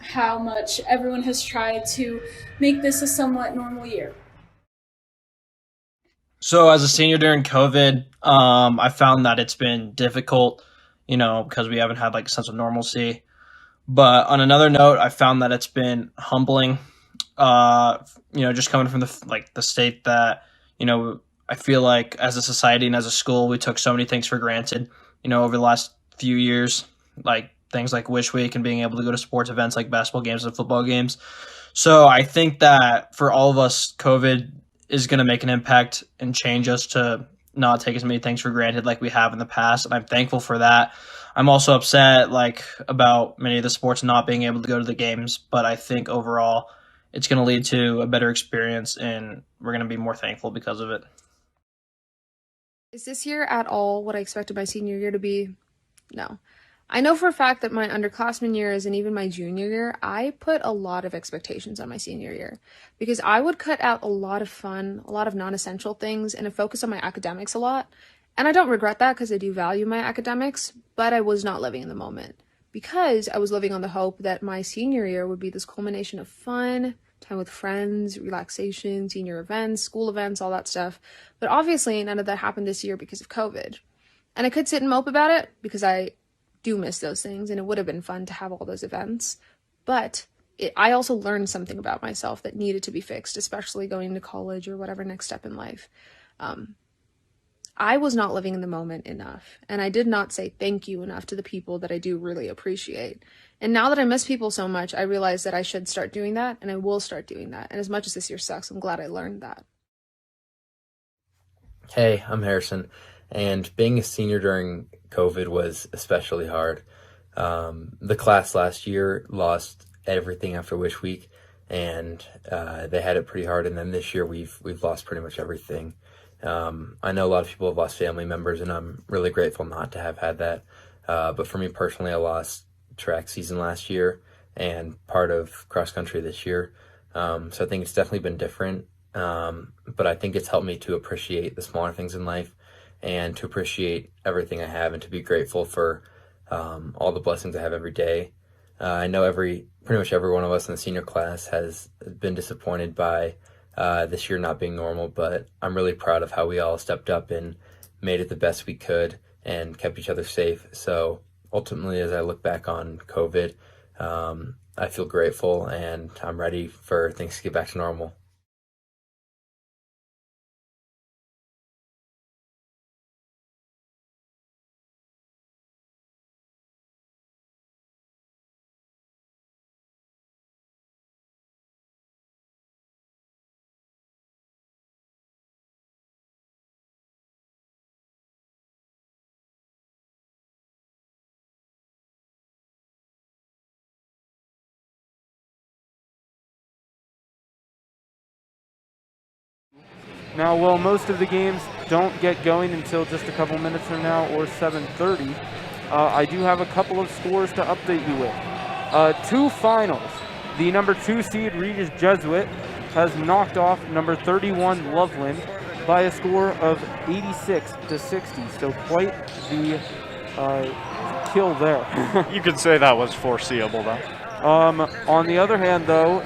how much everyone has tried to make this a somewhat normal year. So as a senior during COVID, I found that it's been difficult, because we haven't had like a sense of normalcy. But on another note, I found that it's been humbling, just coming from the state that, I feel like as a society and as a school, we took so many things for granted, over the last few years, like things like Wish Week and being able to go to sports events like basketball games and football games. So I think that for all of us, COVID is going to make an impact and change us to not take as many things for granted like we have in the past. And I'm thankful for that. I'm also upset about many of the sports not being able to go to the games, but I think overall it's going to lead to a better experience and we're going to be more thankful because of it. Is this year at all what I expected my senior year to be? No. I know for a fact that my underclassmen years and even my junior year, I put a lot of expectations on my senior year because I would cut out a lot of fun, a lot of non-essential things, and focus on my academics a lot. And I don't regret that because I do value my academics, but I was not living in the moment because I was living on the hope that my senior year would be this culmination of fun, time with friends, relaxation, senior events, school events, all that stuff. But obviously none of that happened this year because of COVID. And I could sit and mope about it because I do miss those things and it would have been fun to have all those events. But I also learned something about myself that needed to be fixed, especially going to college or whatever next step in life. I was not living in the moment enough, and I did not say thank you enough to the people that I do really appreciate. And now that I miss people so much, I realize that I should start doing that, and I will start doing that. And as much as this year sucks, I'm glad I learned that. Hey, I'm Harrison, and being a senior during COVID was especially hard. The class last year lost everything after Wish Week, and they had it pretty hard. And then this year we've lost pretty much everything. I know a lot of people have lost family members, and I'm really grateful not to have had that. But for me personally, I lost track season last year and part of cross country this year. So I think it's definitely been different. But I think it's helped me to appreciate the smaller things in life and to appreciate everything I have and to be grateful for all the blessings I have every day. I know pretty much every one of us in the senior class has been disappointed by this year not being normal, but I'm really proud of how we all stepped up and made it the best we could and kept each other safe. So ultimately, as I look back on COVID, I feel grateful and I'm ready for things to get back to normal. Now, while most of the games don't get going until just a couple minutes from now or 7:30, I do have a couple of scores to update you with. Two finals. The number 2 seed Regis Jesuit has knocked off number 31 Loveland by a score of 86-60. So quite the kill there. You could say that was foreseeable, though. On the other hand, though,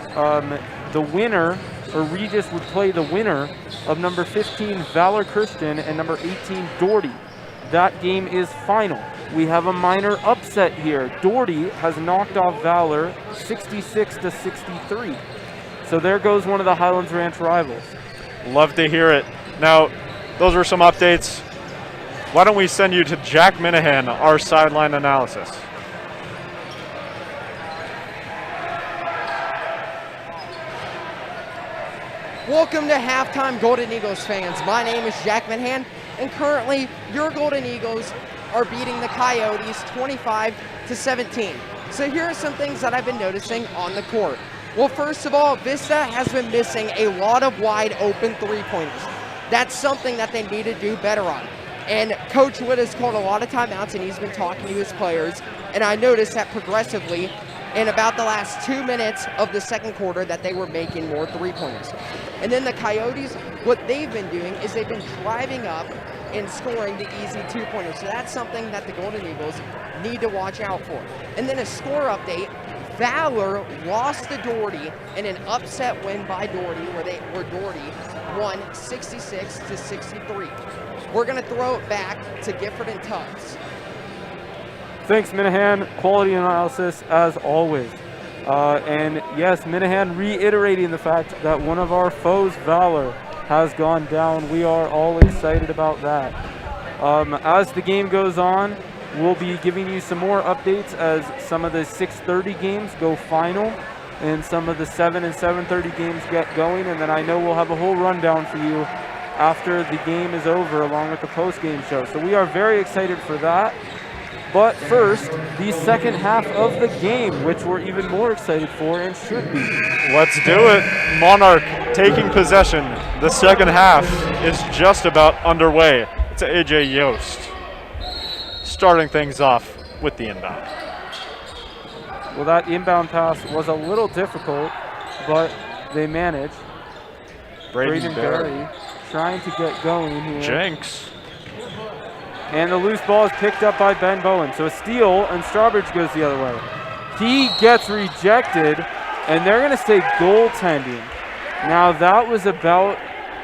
the winner, or Regis would play the winner of number 15 Valor Christian and number 18 Doherty. That game is final. We have a minor upset here. Doherty has knocked off Valor 66-63. So there goes one of the Highlands Ranch rivals. Love to hear it. Now, those are some updates. Why don't we send you to Jack Minahan, our sideline analysis. Welcome to halftime, Golden Eagles fans. My name is Jack Manhan, and currently your Golden Eagles are beating the Coyotes 25-17. So here are some things that I've been noticing on the court. Well, first of all, Vista has been missing a lot of wide open three-pointers. That's something that they need to do better on. And Coach Wood has called a lot of timeouts, and he's been talking to his players. And I noticed that progressively, in about the last 2 minutes of the second quarter, that they were making more three-pointers. And then the Coyotes, what they've been doing is they've been driving up and scoring the easy two-pointers. So that's something that the Golden Eagles need to watch out for. And then a score update, Valor lost to Doherty in an upset win by Doherty, where Doherty won 66-63. We're going to throw it back to Gifford and Tubbs. Thanks, Minahan. Quality analysis as always. And yes, Minahan reiterating the fact that one of our foes, Valor, has gone down. We are all excited about that. As the game goes on, we'll be giving you some more updates as some of the 6:30 games go final and some of the 7 and 7:30 games get going. And then I know we'll have a whole rundown for you after the game is over along with the post-game show. So we are very excited for that. But first, the second half of the game, which we're even more excited for and should be. Let's do it. Monarch taking possession. The second half is just about underway. It's AJ Yost starting things off. with the inbound. Well, that inbound pass was a little difficult, but they managed. Braden Berry trying to get going here. Jinx. And the loose ball is picked up by Ben Bowen. So a steal, and Strawbridge goes the other way. He gets rejected, and they're going to say goaltending. Now, that was about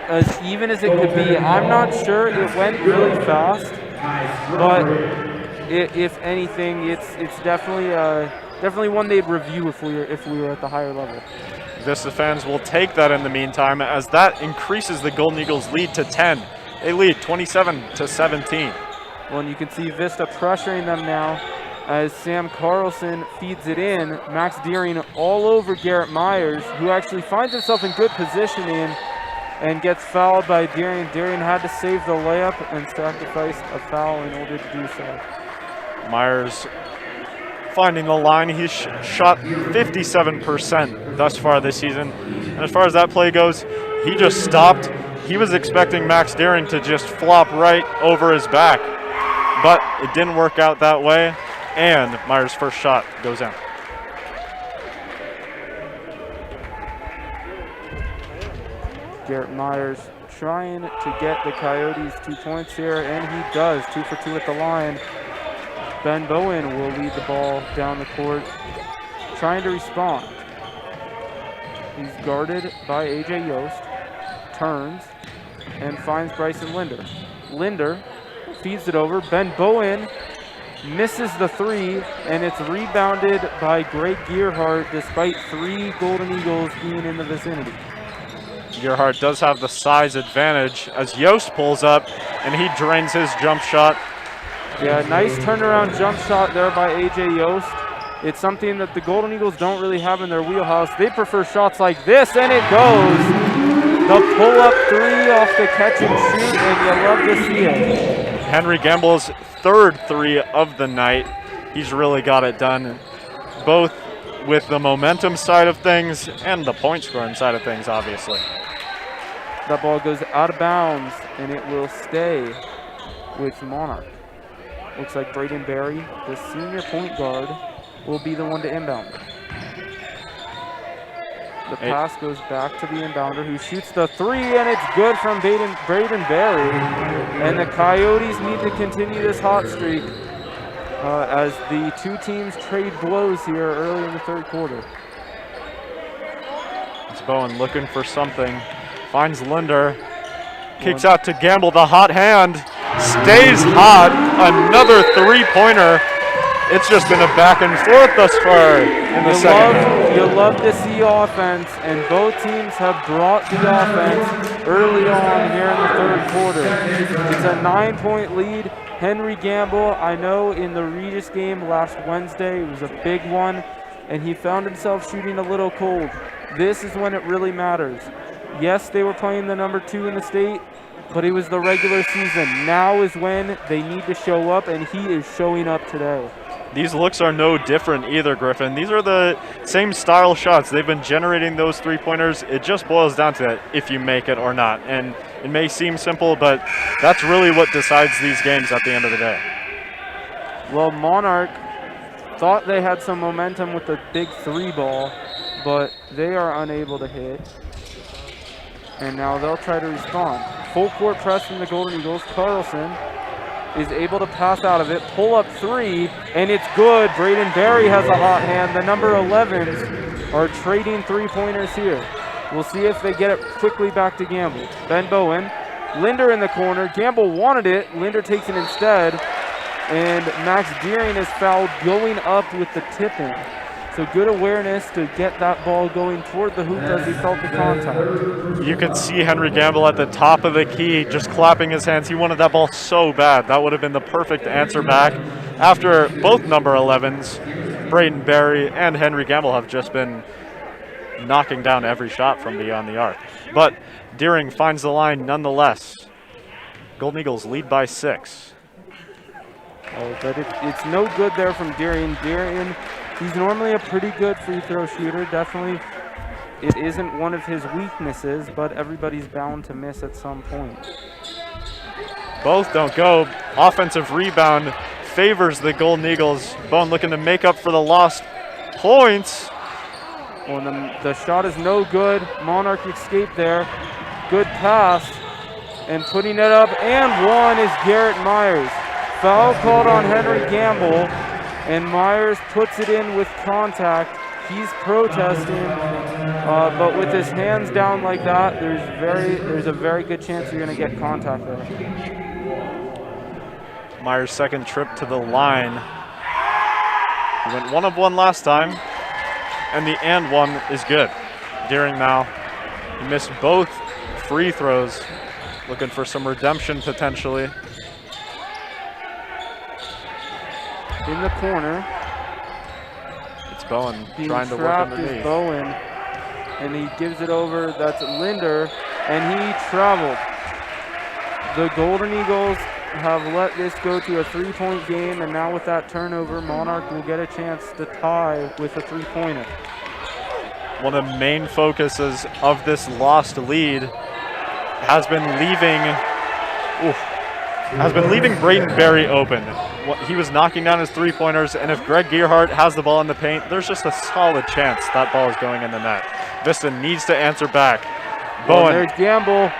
as even as it could be. I'm not sure. It went really fast, but if anything, it's definitely one they'd review if we were at the higher level. Vista fans will take that in the meantime, as that increases the Golden Eagles' lead to 10. They lead 27-17. Well, and you can see Vista pressuring them now as Sam Carlson feeds it in. Max Deering all over Garrett Myers, who actually finds himself in good positioning and gets fouled by Deering. Deering had to save the layup and sacrificed a foul in order to do so. Myers finding the line. He's shot 57% thus far this season. And as far as that play goes, he just stopped. He was expecting Max Deering to just flop right over his back, but it didn't work out that way, and Myers' first shot goes in. Garrett Myers trying to get the Coyotes 2 points here, and he does. 2 for 2 at the line. Ben Bowen will lead the ball down the court, trying to respond. He's guarded by A.J. Yost, turns, and finds Bryson Linder. Linder feeds it over. Ben Bowen misses the 3, and it's rebounded by Greg Gearhart despite 3 Golden Eagles being in the vicinity. Gearhart does have the size advantage as Yost pulls up, and he drains his jump shot. Yeah, nice turnaround jump shot there by A.J. Yost. It's something that the Golden Eagles don't really have in their wheelhouse. They prefer shots like this, and it goes. The pull-up 3 off the catch and shoot, and you love to see it. Henry Gamble's 3rd 3 of the night. He's really got it done, both with the momentum side of things and the point scoring side of things, obviously. That ball goes out of bounds, and it will stay with Monarch. Looks like Braden Berry, the senior point guard, will be the one to inbound. The pass goes back to the inbounder, who shoots the 3, and it's good from Braden Berry. And the Coyotes need to continue this hot streak as the 2 teams trade blows here early in the 3rd quarter. It's Bowen looking for something, finds Linder, kicks out to Gamble, the hot hand, stays hot, another 3-pointer. It's just been a back and forth thus far in the second half. You love to see offense, and both teams have brought the offense early on here in the 3rd quarter. It's a 9-point lead. Henry Gamble, I know in the Regis game last Wednesday, it was a big one, and he found himself shooting a little cold. This is when it really matters. Yes, they were playing the number 2 in the state, but it was the regular season. Now is when they need to show up, and he is showing up today. These looks are no different either, Griffin. These are the same style shots. They've been generating those 3-pointers. It just boils down to if you make it or not. And it may seem simple, but that's really what decides these games at the end of the day. Well, Monarch thought they had some momentum with the big 3 ball, but they are unable to hit. And now they'll try to respond. Full court press from the Golden Eagles. Carlson is able to pass out of it, pull up 3, and it's good. Braden Berry has a hot hand. The number 11s are trading 3-pointers here. We'll see if they get it quickly back to Gamble. Ben Bowen, Linder in the corner. Gamble wanted it. Linder takes it instead, and Max Deering is fouled going up with the tip-in. So good awareness to get that ball going toward the hoop as he felt the contact. You could see Henry Gamble at the top of the key just clapping his hands. He wanted that ball so bad. That would have been the perfect answer back. After both number 11s, Braden Berry and Henry Gamble have just been knocking down every shot from beyond the arc. But Deering finds the line nonetheless. Golden Eagles lead by 6. Oh, but it's no good there from Deering. Deering, he's normally a pretty good free throw shooter. Definitely, it isn't one of his weaknesses, but everybody's bound to miss at some point. Both don't go. Offensive rebound favors the Golden Eagles. Bowen looking to make up for the lost points. Well, the shot is no good. Monarch escaped there. Good pass. And putting it up and one is Garrett Myers. Foul called on Henry Gamble, and Myers puts it in with contact. He's protesting, but with his hands down like that, there's a very good chance you're going to get contact there. Myers' second trip to the line. He went 1 of 1 last time, and the and one is good. Deering now, he missed both free throws, looking for some redemption potentially. In the corner. It's Bowen Being trying to work trapped underneath. is Bowen, and he gives it over. That's Linder, and he traveled. The Golden Eagles have let this go to a 3-point game, and now with that turnover, Monarch will get a chance to tie with a 3-pointer. One of the main focuses of this lost lead has been leaving Braden Berry open. He was knocking down his 3-pointers, and if Greg Gearhart has the ball in the paint, there's just a solid chance that ball is going in the net. Vista needs to answer back. Bowen. Well, there's Gamble.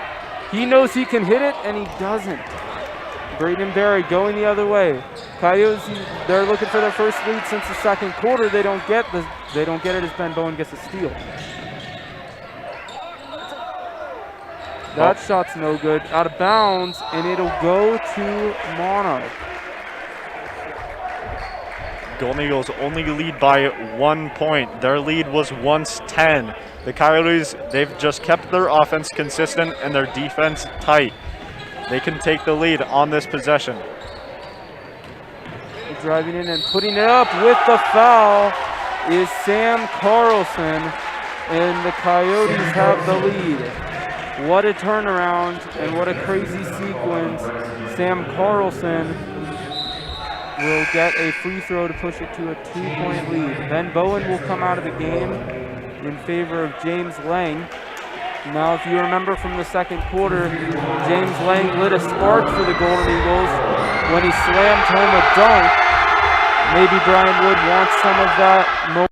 He knows he can hit it, and he doesn't. Braden Berry going the other way. Coyotes, they're looking for their first lead since the second quarter. They don't get it as Ben Bowen gets a steal. That shot's no good. Out of bounds, and it'll go to Monarch. Golden Eagles only lead by 1 point. Their lead was once 10. The Coyotes, they've just kept their offense consistent and their defense tight. They can take the lead on this possession. Driving in and putting it up with the foul is Sam Carlson, and the Coyotes have the lead. What a turnaround and what a crazy sequence. Sam Carlson will get a free throw to push it to a 2-point lead. Ben Bowen will come out of the game in favor of James Lang. Now, if you remember from the second quarter, James Lang lit a spark for the Golden Eagles when he slammed home a dunk. Maybe Brian Wood wants some of that moment.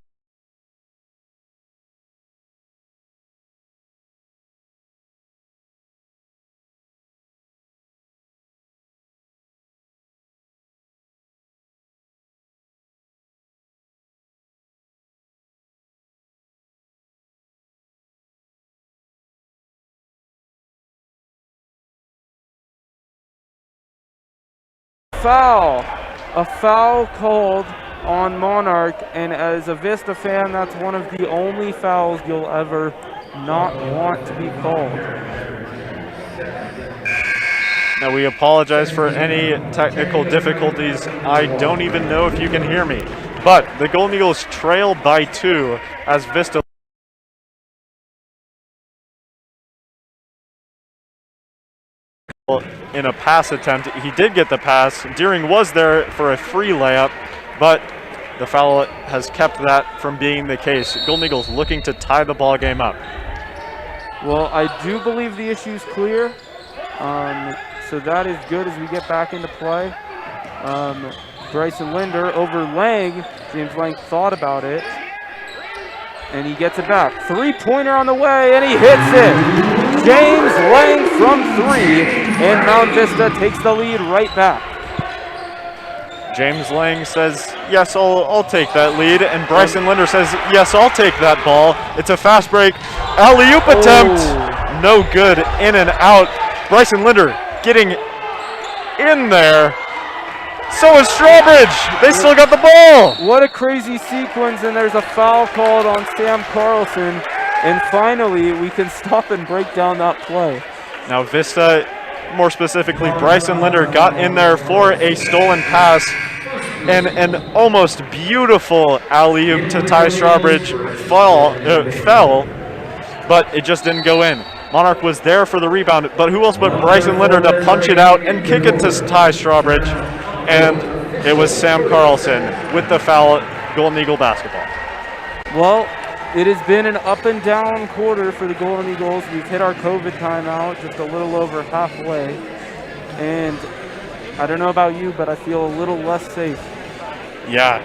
A foul called on Monarch, and as a Vista fan, that's one of the only fouls you'll ever not want to be called. Now we apologize for any technical difficulties. I don't even know if you can hear me, but the Golden Eagles trail by 2 as Vista in a pass attempt. He did get the pass. Deering was there for a free layup, but the foul has kept that from being the case. Golden Eagles looking to tie the ball game up. Well, I do believe the issue's clear, so that is good as we get back into play. Bryson Linder over Lang. James Lang thought about it, and he gets it back. 3-pointer on the way, and he hits it. James Lang from 3, and Mount Vista takes the lead right back. James Lang says, yes, I'll take that lead, and Bryson Linder says, yes, I'll take that ball. It's a fast break. Alley-oop attempt. No good. In and out. Bryson Linder getting in there. So is Strawbridge. They still got the ball. What a crazy sequence, and there's a foul called on Sam Carlson. And finally, we can stop and break down that play. Now Vista, more specifically Bryson Linder, got in there for a stolen pass, and an almost beautiful alley-oop to Ty Strawbridge fell, but it just didn't go in. Monarch was there for the rebound, but who else but Bryson Linder to punch it out and kick it to Ty Strawbridge, and it was Sam Carlson with the foul. Golden Eagle basketball. Well, it has been an up and down quarter for the Golden Eagles. We've hit our COVID timeout just a little over halfway. And I don't know about you, but I feel a little less safe. Yeah,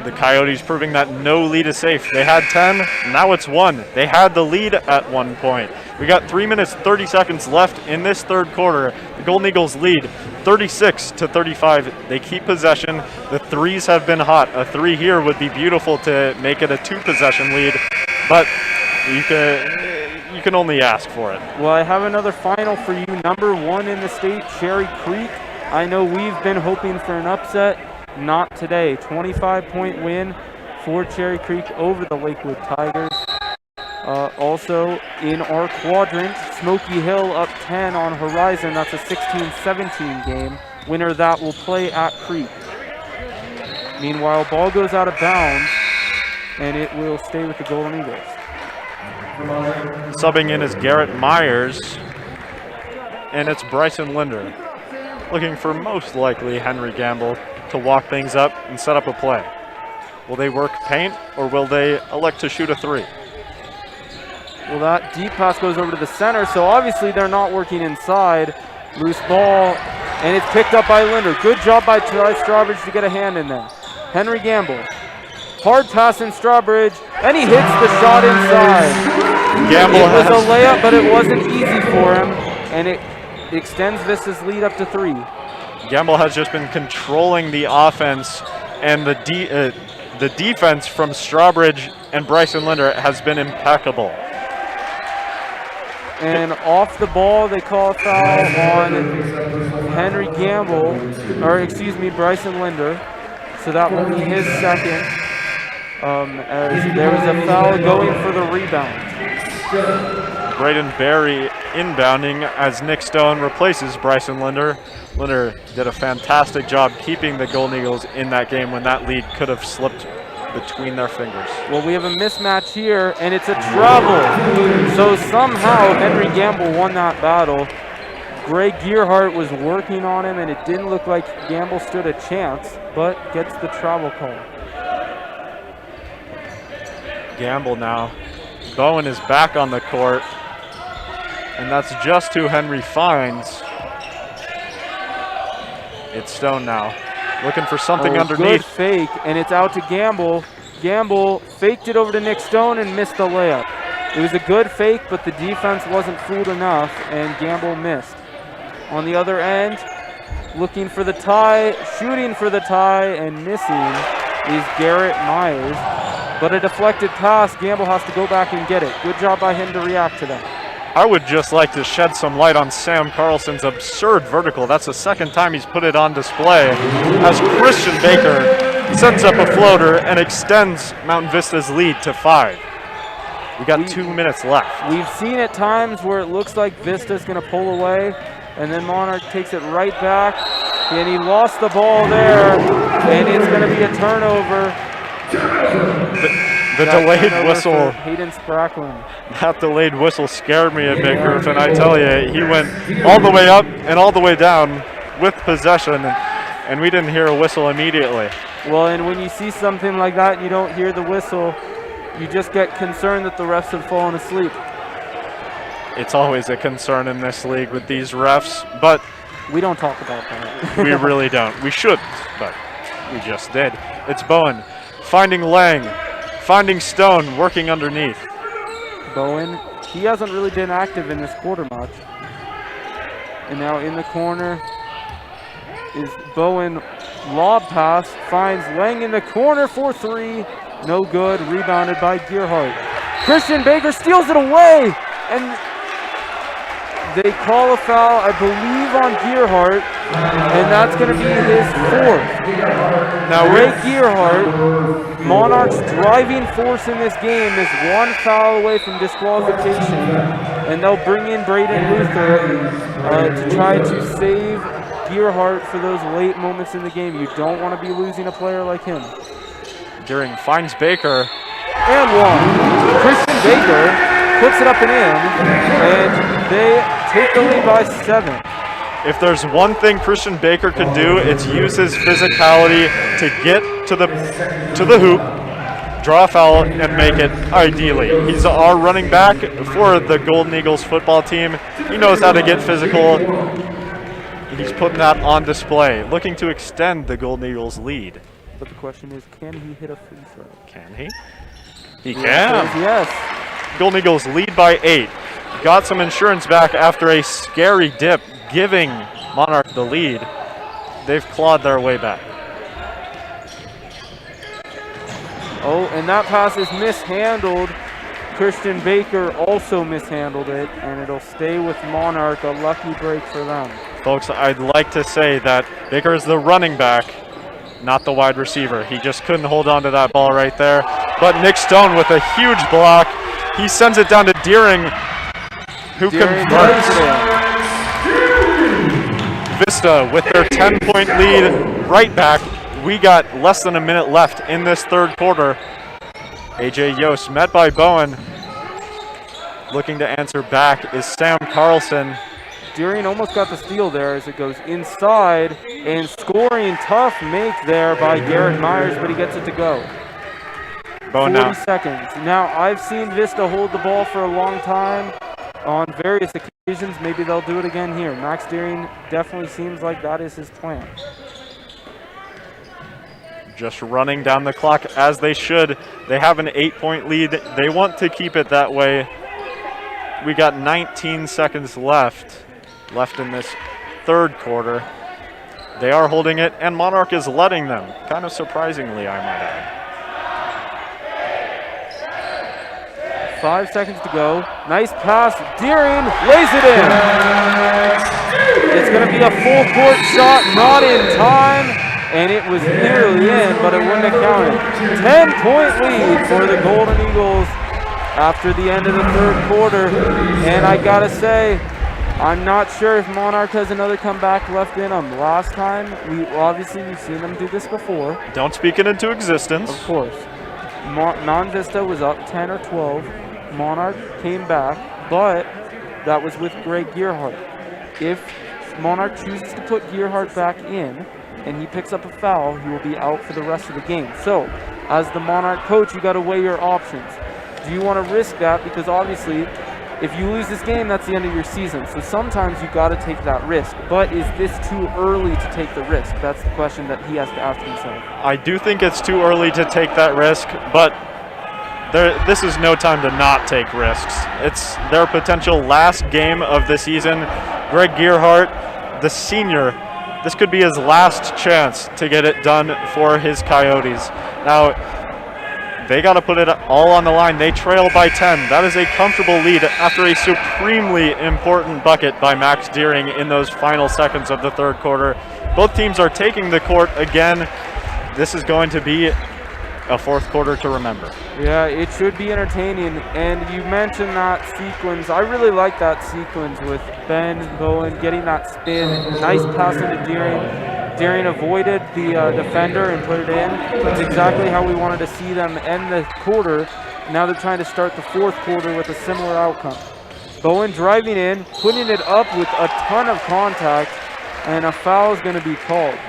the Coyotes proving that no lead is safe. They had 10, now it's 1. They had the lead at one point. We got 3 minutes, 30 seconds left in this third quarter. The Golden Eagles lead 36-35. They keep possession. The threes have been hot. A 3 here would be beautiful to make it a 2-possession lead, but you can only ask for it. Well, I have another final for you. Number 1 in the state, Cherry Creek. I know we've been hoping for an upset. Not today. 25-point win for Cherry Creek over the Lakewood Tigers. Also in our quadrant, Smoky Hill up 10 on Horizon. That's a 16-17 game. Winner of that will play at Creek. Meanwhile, ball goes out of bounds, and it will stay with the Golden Eagles. Subbing in is Garrett Myers, and it's Bryson Linder. Looking for most likely Henry Gamble to walk things up and set up a play. Will they work paint, or will they elect to shoot a 3? Well, that deep pass goes over to the center, so obviously they're not working inside. Loose ball, and it's picked up by Linder. Good job by Strawbridge to get a hand in there. Henry Gamble. Hard pass in Strawbridge, and he hits the shot inside. Gamble it was a layup, but it wasn't easy for him, and it extends Vista's lead up to 3. Gamble has just been controlling the offense, and the defense from Strawbridge and Bryson Linder has been impeccable. And off the ball, they call a foul on Henry Gamble, or excuse me, Bryson Linder. So that will be his second. As there was a foul going for the rebound. Braden Berry inbounding as Nick Stone replaces Bryson Linder. Linder did a fantastic job keeping the Golden Eagles in that game when that lead could have slipped between their fingers. Well, we have a mismatch here, and it's a travel. So somehow Henry Gamble won that battle. Greg Gearhart was working on him, and it didn't look like Gamble stood a chance, but gets the travel call. Gamble now. Bowen is back on the court, and that's just who Henry finds. It's Stone now, looking for something underneath. Good fake, and it's out to Gamble. Gamble faked it over to Nick Stone and missed the layup. It was a good fake, but the defense wasn't fooled enough, and Gamble missed. On the other end, looking for the tie, shooting for the tie, and missing is Garrett Myers. But a deflected pass, Gamble has to go back and get it. Good job by him to react to that. I would just like to shed some light on Sam Carlson's absurd vertical. That's the second time he's put it on display as Christian Baker sends up a floater and extends Mountain Vista's lead to 5. We got 2 minutes left. We've seen at times where it looks like Vista's going to pull away, and then Monarch takes it right back, and he lost the ball there, and it's going to be a turnover. The delayed whistle. Hayden Spracklin. That delayed whistle scared me a bit, Griffin. I tell you, he went all the way up and all the way down with possession, and we didn't hear a whistle immediately. Well, and when you see something like that and you don't hear the whistle, you just get concerned that the refs have fallen asleep. It's always a concern in this league with these refs, but we don't talk about that. We really don't. We should, but we just did. It's Bowen finding Lang, finding Stone, working underneath. Bowen, he hasn't really been active in this quarter much. And now in the corner is Bowen. Lob pass, finds Lang in the corner for 3. No good, rebounded by Gearhart. Christian Baker steals it away, and they call a foul, I believe, on Gearhart, and that's going to be his 4th. Now, Ray Gearhart, Monarch's driving force in this game, is 1 foul away from disqualification, and they'll bring in Braden Luther to try to save Gearhart for those late moments in the game. You don't want to be losing a player like him. Deering finds Baker. And 1. Christian Baker puts it up and in, and they take the lead by 7. If there's one thing Christian Baker can do, it's use his physicality to get to the hoop, draw a foul, and make it ideally. He's our running back for the Golden Eagles football team. He knows how to get physical. He's putting that on display, looking to extend the Golden Eagles' lead. But the question is, can he hit a free throw? Can he? He The can. answer is yes. Golden Eagles lead by 8. Got some insurance back after a scary dip, giving Monarch the lead. They've clawed their way back. Oh, and that pass is mishandled. Christian Baker also mishandled it, and it'll stay with Monarch, a lucky break for them. Folks, I'd like to say that Baker is the running back, not the wide receiver. He just couldn't hold on to that ball right there. But Nick Stone with a huge block. He sends it down to Deering, who converts. Vista with their 10-point lead right back. We got less than a minute left in this third quarter. AJ Yost met by Bowen. Looking to answer back is Sam Carlson. Deering almost got the steal there as it goes inside, and scoring tough make there by Garrett Myers, but he gets it to go. Bowen 40 now. seconds. Now, I've seen Vista hold the ball for a long time on various occasions. Maybe they'll do it again here. Max Deering definitely seems like that is his plan. Just running down the clock as they should. They have an 8-point lead. They want to keep it that way. We got 19 seconds left in this third quarter. They are holding it, and Monarch is letting them. Kind of surprisingly, I might add. 5 seconds to go. Nice pass. Deering lays it in. It's going to be a full court shot, not in time. And it was nearly in, but it wouldn't have counted. 10-point lead for the Golden Eagles after the end of the third quarter. And I gotta say, I'm not sure if Monarch has another comeback left in them. Last time, we've seen them do this before. Don't speak it into existence. Of course. Mount Vista was up 10 or 12. Monarch came back, but that was with Greg Gearhart. If Monarch chooses to put Gearhart back in, and he picks up a foul, he will be out for the rest of the game. So, as the Monarch coach, you got to weigh your options. Do you want to risk that? Because obviously, if you lose this game, that's the end of your season. So sometimes you got to take that risk. But is this too early to take the risk? That's the question that he has to ask himself. I do think it's too early to take that risk, but this is no time to not take risks. It's their potential last game of the season. Greg Gearhart, the senior, this could be his last chance to get it done for his Coyotes. Now, they got to put it all on the line. They trail by 10. That is a comfortable lead after a supremely important bucket by Max Deering in those final seconds of the third quarter. Both teams are taking the court again. This is going to be a fourth quarter to remember. Yeah, it should be entertaining. And you mentioned that sequence. I really like that sequence with Ben Bowen getting that spin. Nice pass into Deering. Deering avoided the defender and put it in. That's exactly how we wanted to see them end the quarter. Now they're trying to start the fourth quarter with a similar outcome. Bowen driving in, putting it up with a ton of contact, and a foul is going to be called.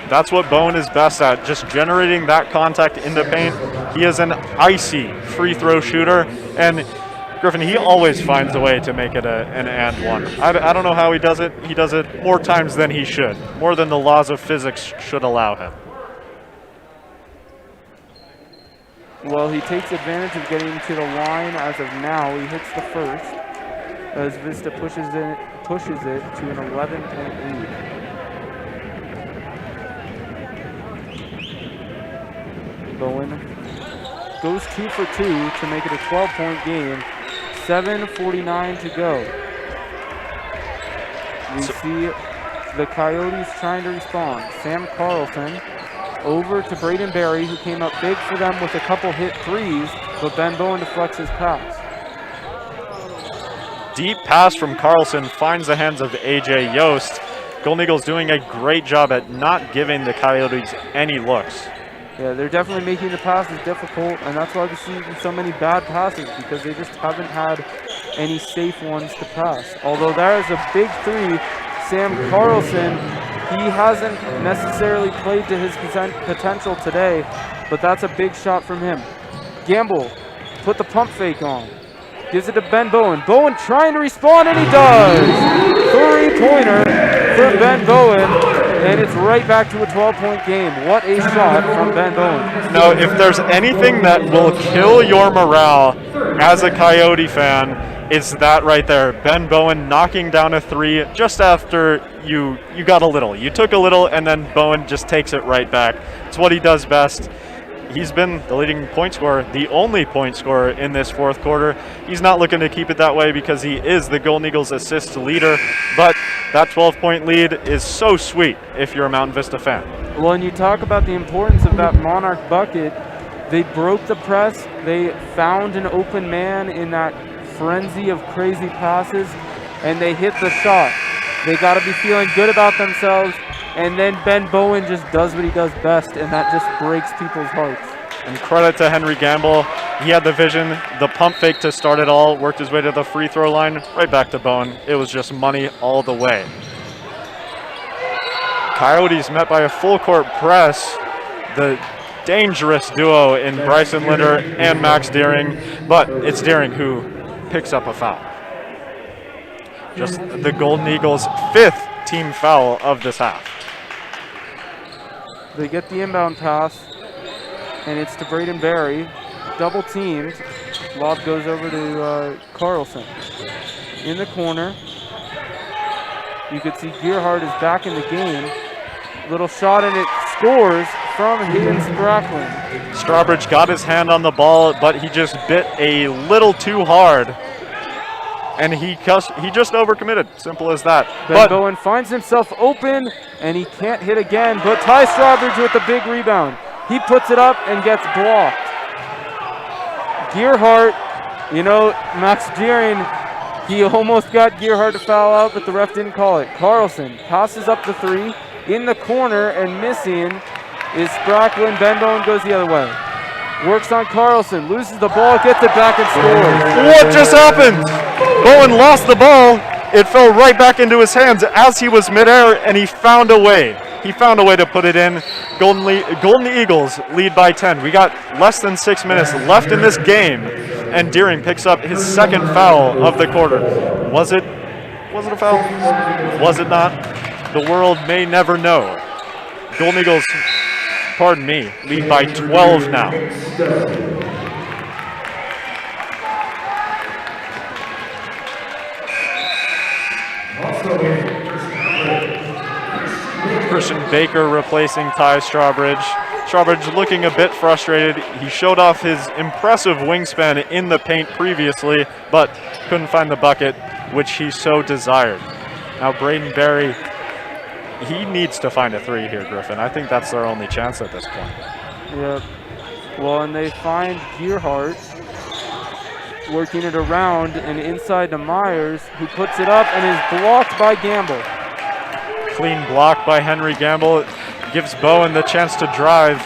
That's what Bowen is best at, just generating that contact in the paint. He is an icy free throw shooter, and Griffin, he always finds a way to make it an and one. I don't know how he does it. He does it more times than he should, more than the laws of physics should allow him. Well, he takes advantage of getting to the line as of now. He hits the first as Vista pushes it to an 11-point lead. Bowen goes 2 for 2 to make it a 12-point game. 7:49 to go. We see the Coyotes trying to respond. Sam Carlson over to Braden Berry, who came up big for them with a couple hit threes, but Ben Bowen deflects his pass. Deep pass from Carlson finds the hands of AJ Yost. Golden Eagles doing a great job at not giving the Coyotes any looks. Yeah, they're definitely making the passes difficult, and that's why we see so many bad passes, because they just haven't had any safe ones to pass. Although there is a big three, Sam Carlson, he hasn't necessarily played to his potential today, but that's a big shot from him. Gamble, put the pump fake on. Gives it to Ben Bowen. Bowen trying to respond, and he does! Three-pointer from Ben Bowen, and it's right back to a 12-point game. What a shot from Ben Bowen. No, if there's anything that will kill your morale as a Coyote fan, it's that right there. Ben Bowen knocking down a three just after you got a little. You took a little, and then Bowen just takes it right back. It's what he does best. He's been the leading point scorer, the only point scorer in this fourth quarter. He's not looking to keep it that way because he is the Golden Eagles assist leader, but that 12-point lead is so sweet if you're a Mountain Vista fan. Well, and you talk about the importance of that Monarch bucket. They broke the press. They found an open man in that frenzy of crazy passes, and they hit the shot. They got to be feeling good about themselves. And then Ben Bowen just does what he does best, and that just breaks people's hearts. And credit to Henry Gamble. He had the vision, the pump fake to start it all, worked his way to the free throw line, right back to Bowen. It was just money all the way. Coyotes met by a full court press. The dangerous duo in Bryson Linder and Max Deering, but it's Deering who picks up a foul. Just the Golden Eagles' 5th team foul of this half. They get the inbound pass, and it's to Braden Berry. Double teamed. Lob goes over to Carlson. In the corner, you could see Gearhart is back in the game. Little shot, and it scores from Hayden Stracklin. Strawbridge got his hand on the ball, but he just bit a little too hard. And he just overcommitted. Simple as that. Ben Bowen finds himself open, and he can't hit again. But Ty Strawbridge with the big rebound. He puts it up and gets blocked. Gearhart, you know, Max Deering, he almost got Gearhart to foul out, but the ref didn't call it. Carlson passes up the three. In the corner and missing is Spracklin. Ben Bowen goes the other way. Works on Carlson, loses the ball, gets it back and scores. What just happened? Bowen lost the ball. It fell right back into his hands as he was midair, and he found a way. He found a way to put it in. Golden Eagles lead by 10. We got less than 6 minutes left in this game, and Deering picks up his 2nd foul of the quarter. Was it a foul? Was it not? The world may never know. Golden Eagles, pardon me, lead by 12 now. Christian Baker replacing Ty Strawbridge. Strawbridge looking a bit frustrated. He showed off his impressive wingspan in the paint previously, but couldn't find the bucket, which he so desired. Now Braden Berry, he needs to find a three here, Griffin. I think that's their only chance at this point. Yep. Well, and they find Gearhart working it around and inside to Myers, who puts it up and is blocked by Gamble. Clean block by Henry Gamble. Gives Bowen the chance to drive.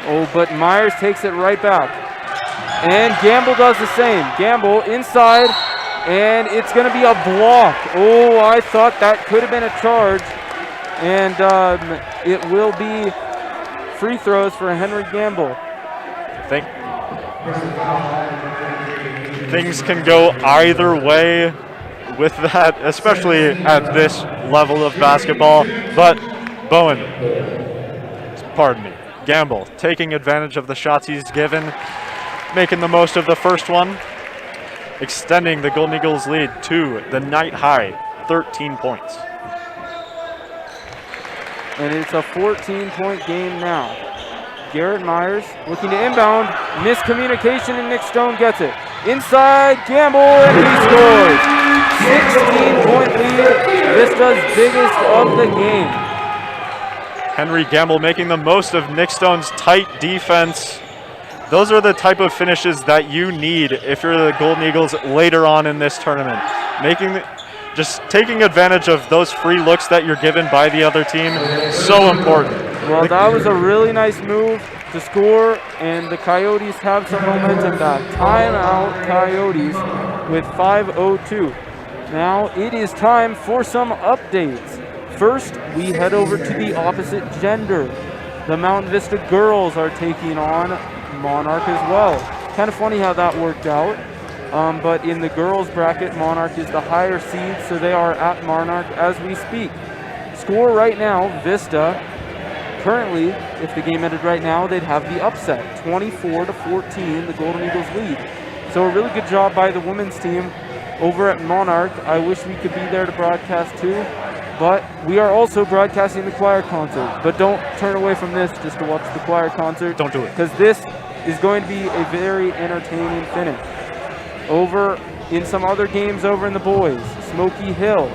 Oh, but Myers takes it right back. And Gamble does the same. Gamble inside, and it's going to be a block. Oh, I thought that could have been a charge. And it will be free throws for Henry Gamble. I think things can go either way with that, especially at this level of basketball. But Bowen, pardon me, Gamble taking advantage of the shots he's given, making the most of the first one, extending the Golden Eagles lead to the night high, 13 points. And it's a 14-point game now. Garrett Myers looking to inbound. Miscommunication, and Nick Stone gets it. Inside, Gamble, and he scores. 16-point lead, Vista's biggest of the game. Henry Gamble making the most of Nick Stone's tight defense. Those are the type of finishes that you need if you're the Golden Eagles later on in this tournament. Just taking advantage of those free looks that you're given by the other team, so important. Well, that was a really nice move to score, and the Coyotes have some momentum back. Timeout, Coyotes, with 5:02. Now it is time for some updates. First, we head over to the opposite gender. The Mountain Vista girls are taking on Monarch as well. Kind of funny how that worked out. But in the girls bracket, Monarch is the higher seed, so they are at Monarch as we speak. score right now, Vista, currently, if the game ended right now, they'd have the upset. 24-14, the Golden Eagles lead. So a really good job by the women's team over at Monarch. I wish we could be there to broadcast too, but we are also broadcasting the choir concert. But don't turn away from this just to watch the choir concert. Don't do it. Because this is going to be a very entertaining finish. Over in some other games over in the boys, Smoky Hill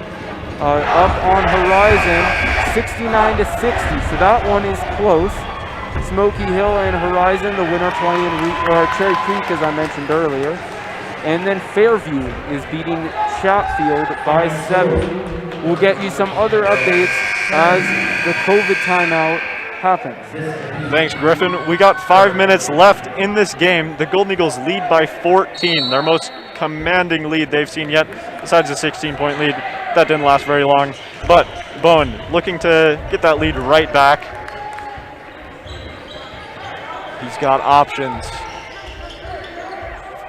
up on Horizon, 69-60. So that one is close. Smoky Hill and Horizon, the winner playing Cherry Creek, as I mentioned earlier. And then Fairview is beating Chatfield by 7. We'll get you some other updates as the COVID timeout happens. Thanks, Griffin. We got 5 minutes left in this game. The Golden Eagles lead by 14, their most commanding lead they've seen yet, besides the 16-point lead. That didn't last very long. But Bowen looking to get that lead right back. He's got options.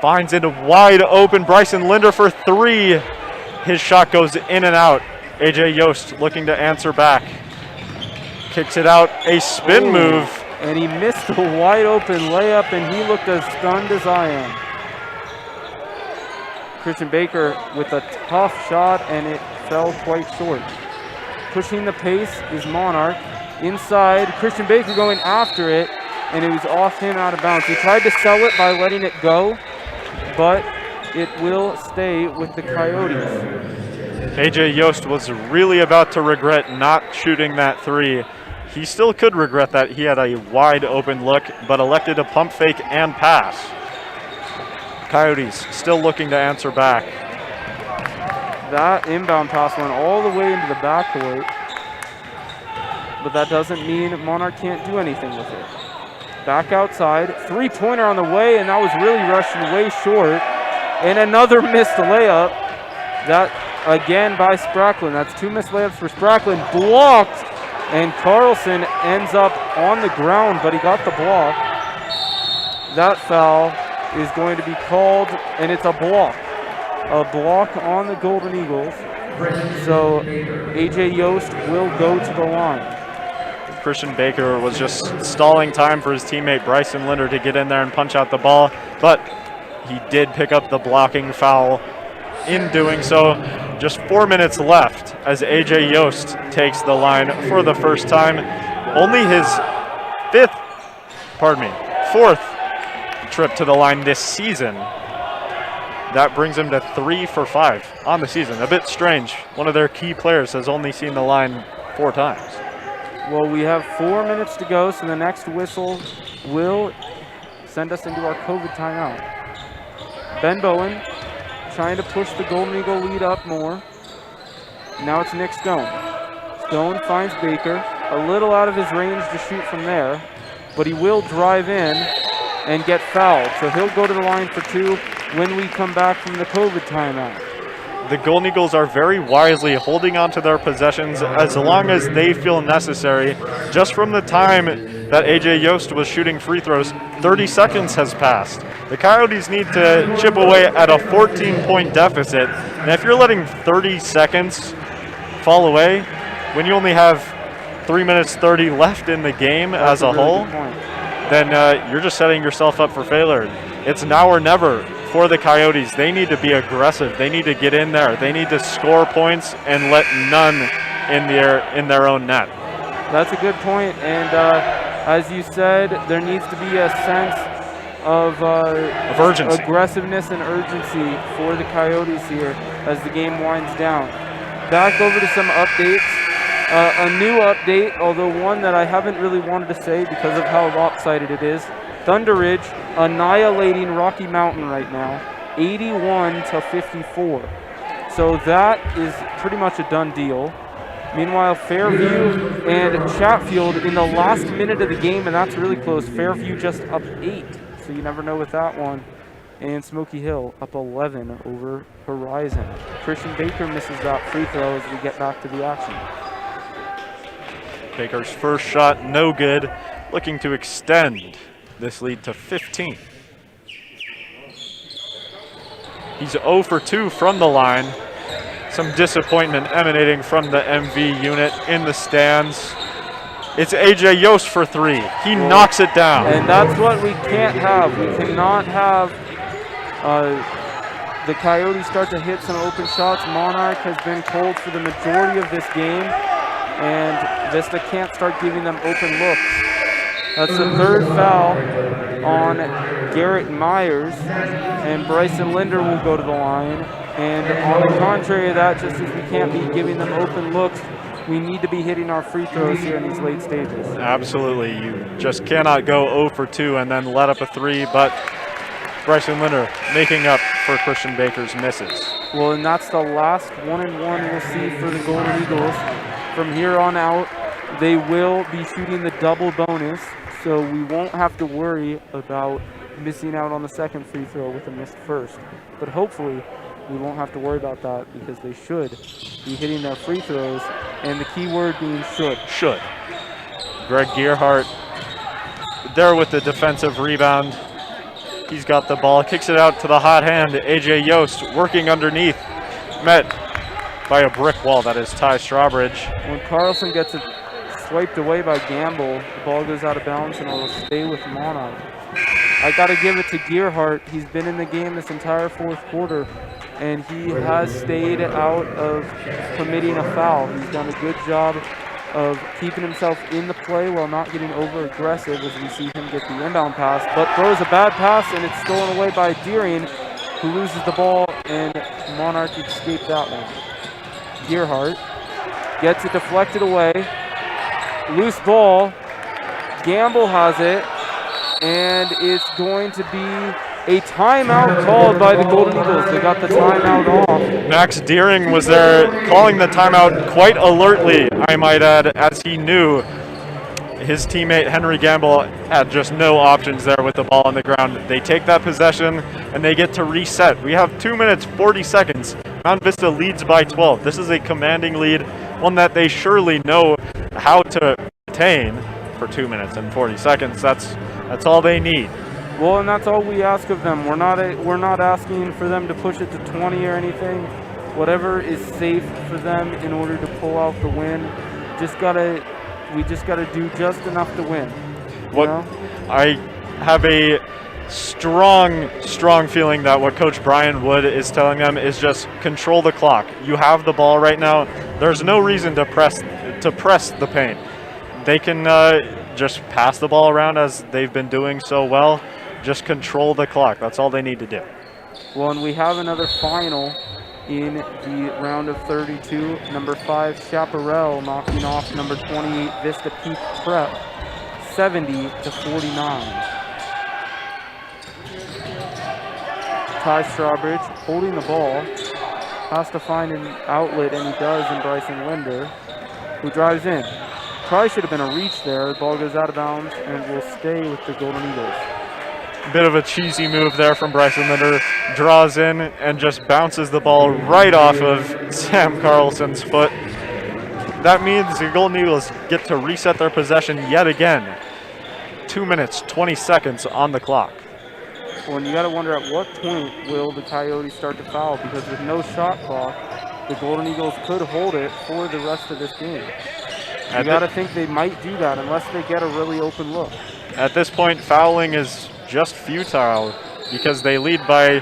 Finds it wide open. Bryson Linder for 3. His shot goes in and out. AJ Yost looking to answer back. Kicks it out, a spin move. And he missed a wide open layup, and he looked as stunned as I am. Christian Baker with a tough shot, and it fell quite short. Pushing the pace is Monarch. Inside, Christian Baker going after it, and it was off him out of bounds. He tried to sell it by letting it go, but it will stay with the Coyotes. AJ Yost was really about to regret not shooting that 3. He still could regret that. He had a wide open look, but elected to pump fake and pass. Coyotes still looking to answer back. That inbound pass went all the way into the backcourt, but that doesn't mean Monarch can't do anything with it. Back outside, three-pointer on the way, and that was really rushing way short. And another missed layup. That again by Spracklin. That's 2 missed layups for Spracklin. Blocked, and Carlson ends up on the ground, but he got the block. That foul is going to be called, and it's a block. A block on the Golden Eagles. So AJ Yost will go to the line. Christian Baker was just stalling time for his teammate Bryson Linder to get in there and punch out the ball, but he did pick up the blocking foul in doing so. Just 4 minutes left as AJ Yost takes the line for the first time. Only his fourth trip to the line this season. That brings him to 3 for 5 on the season. A bit strange. One of their key players has only seen the line 4 times. Well, we have 4 minutes to go, so the next whistle will send us into our COVID timeout. Ben Bowen trying to push the Golden Eagle lead up more. Now it's Nick Stone. Stone finds Baker, a little out of his range to shoot from there, but he will drive in and get fouled. So he'll go to the line for 2 when we come back from the COVID timeout. The Golden Eagles are very wisely holding on to their possessions as long as they feel necessary. Just from the time that AJ Yost was shooting free throws, 30 seconds has passed. The Coyotes need to chip away at a 14-point deficit. And if you're letting 30 seconds fall away when you only have 3 minutes 30 left in the game as a whole, then you're just setting yourself up for failure. It's now or never for the Coyotes. They need to be aggressive. They need to get in there. They need to score points and let none in their own net. That's a good point. And as you said, there needs to be a sense of urgency, aggressiveness and urgency for the Coyotes here as the game winds down. Back over to some updates. A new update, although one that I haven't really wanted to say because of how lopsided it is. Thunder Ridge annihilating Rocky Mountain right now, 81-54. So that is pretty much a done deal. Meanwhile, Fairview and Chatfield in the last minute of the game, and that's really close. Fairview just up 8, so you never know with that one. And Smoky Hill up 11 over Horizon. Christian Baker misses that free throw as we get back to the action. Baker's first shot, no good. Looking to extend this lead to 15. He's 0 for 2 from the line. Some disappointment emanating from the MV unit in the stands. It's AJ Yost for 3. He knocks it down. And that's what we can't have. We cannot have the Coyotes start to hit some open shots. Monarch has been cold for the majority of this game, and Vista can't start giving them open looks. That's the 3rd foul on Garrett Myers, and Bryson Linder will go to the line. And on the contrary of that, just as we can't be giving them open looks, we need to be hitting our free throws here in these late stages. Absolutely. You just cannot go 0 for 2 and then let up a 3, but Bryson Linder making up for Christian Baker's misses. Well, and that's the last 1-and-1 we'll see for the Golden Eagles. From here on out, they will be shooting the double bonus, so we won't have to worry about missing out on the second free throw with a missed first. But hopefully, we won't have to worry about that because they should be hitting their free throws, and the key word being should. Should. Greg Gearhart there with the defensive rebound. He's got the ball, kicks it out to the hot hand. AJ Yost working underneath, met by a brick wall. That is Ty Strawbridge. When Carlson gets it swiped away by Gamble, the ball goes out of bounds and it will stay with Monarch. I got to give it to Gearhart. He's been in the game this entire 4th quarter, and he has stayed out of committing a foul. He's done a good job of keeping himself in the play while not getting over aggressive as we see him get the inbound pass, but throws a bad pass and it's stolen away by Deering, who loses the ball, and Monarch escaped that one. Gearhart gets it deflected away. Loose ball. Gamble has it, and it's going to be a timeout called by the Golden Eagles. They got the timeout off. Max Deering was there calling the timeout quite alertly, I might add, as he knew his teammate Henry Gamble had just no options there with the ball on the ground. They take that possession and they get to reset. We have 2 minutes, 40 seconds. Mount Vista leads by 12. This is a commanding lead, one that they surely know how to retain for 2 minutes and 40 seconds. That's all they need. Well, and that's all we ask of them. We're not asking for them to push it to 20 or anything. Whatever is safe for them in order to pull out the win. We just gotta do just enough to win. You know? I have a strong feeling that what Coach Brian Wood is telling them is just control the clock. You have the ball right now. There's no reason to press the paint. They can just pass the ball around as they've been doing so well. Just control the clock. That's all they need to do. Well, and we have another final in the round of 32. Number 5, Chaparral knocking off number 28, Vista Peak Prep, 70-49. Ty Strawbridge holding the ball, has to find an outlet, and he does in Bryson Linder, who drives in. Probably should have been a reach there. The ball goes out of bounds and will stay with the Golden Eagles. Bit of a cheesy move there from Bryson Linder. Draws in and just bounces the ball right off of Sam Carlson's foot. That means the Golden Eagles get to reset their possession yet again. 2 minutes, 20 seconds on the clock. Well, and you got to wonder at what point will the Coyotes start to foul, because with no shot clock, the Golden Eagles could hold it for the rest of this game. You got to think they might do that unless they get a really open look. At this point, fouling is just futile because they lead by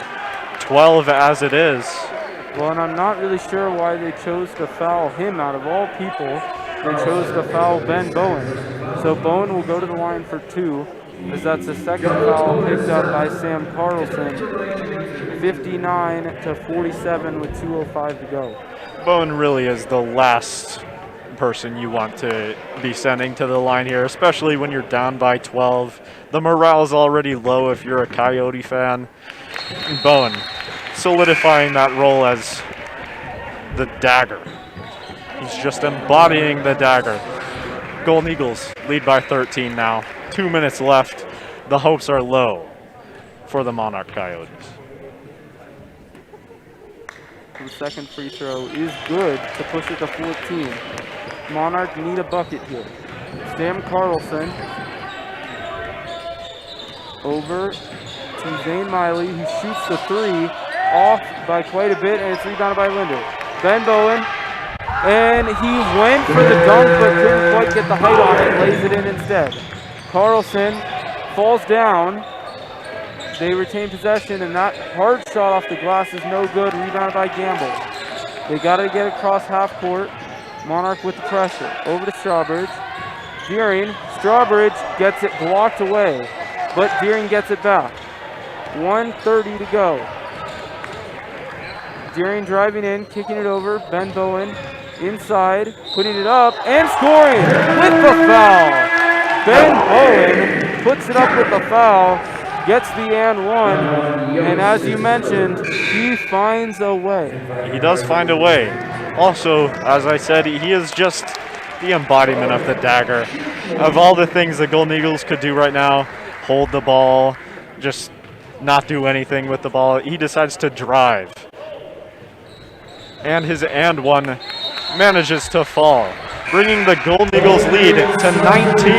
12 as it is. Well, and I'm not really sure why they chose to foul him. Out of all people, they chose to foul Ben Bowen. So Bowen will go to the line for 2, as that's the second foul picked up by Sam Carlson. 59-47 with 2:05 to go. Bowen really is the last person you want to be sending to the line here, especially when you're down by 12. The morale is already low if you're a Coyote fan. Bowen solidifying that role as the dagger. He's just embodying the dagger. Golden Eagles lead by 13 now. 2 minutes left. The hopes are low for the Monarch Coyotes. The second free throw is good to push it to 14. Monarch need a bucket here. Sam Carlson over to Zane Miley, who shoots the 3 off by quite a bit, and it's rebounded by Linder. Ben Bowen. And he went for the dunk but couldn't quite get the height on it. Lays it in instead. Carlson falls down. They retain possession, and that hard shot off the glass is no good. Rebounded by Gamble. They got to get across half court. Monarch with the pressure. Over to Strawbridge. Deering. Strawbridge gets it blocked away, but Deering gets it back. 1:30 to go. Deering driving in, kicking it over. Ben Bowen inside, putting it up, and scoring with the foul. Ben Bowen puts it up with the foul, gets the and one, and as you mentioned, he finds a way. He does find a way. Also, as I said, he is just the embodiment of the dagger. Of all the things the Golden Eagles could do right now, hold the ball, just not do anything with the ball, he decides to drive. And his and one manages to fall, bringing the Golden Eagles lead to 19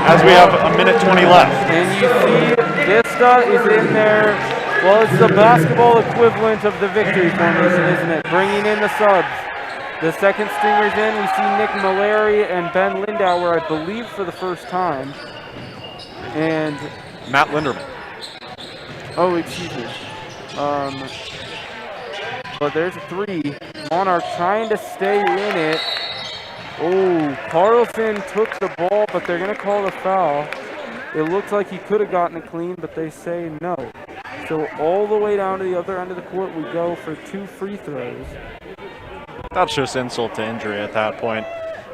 as we have a minute 20 left. And you see Vista is in there. Well, it's the basketball equivalent of the victory formation, isn't it? Bringing in the subs. The second stringers in, we see Nick Mallory and Ben Lindauer, I believe, for the first time. And Matt Linderman. oh, excuse me. But there's a three. Monarch trying to stay in it. Oh, Carlson took the ball, but they're going to call the foul. It looks like he could have gotten it clean, but they say no. So all the way down to the other end of the court we go for 2 free throws. That's just insult to injury at that point.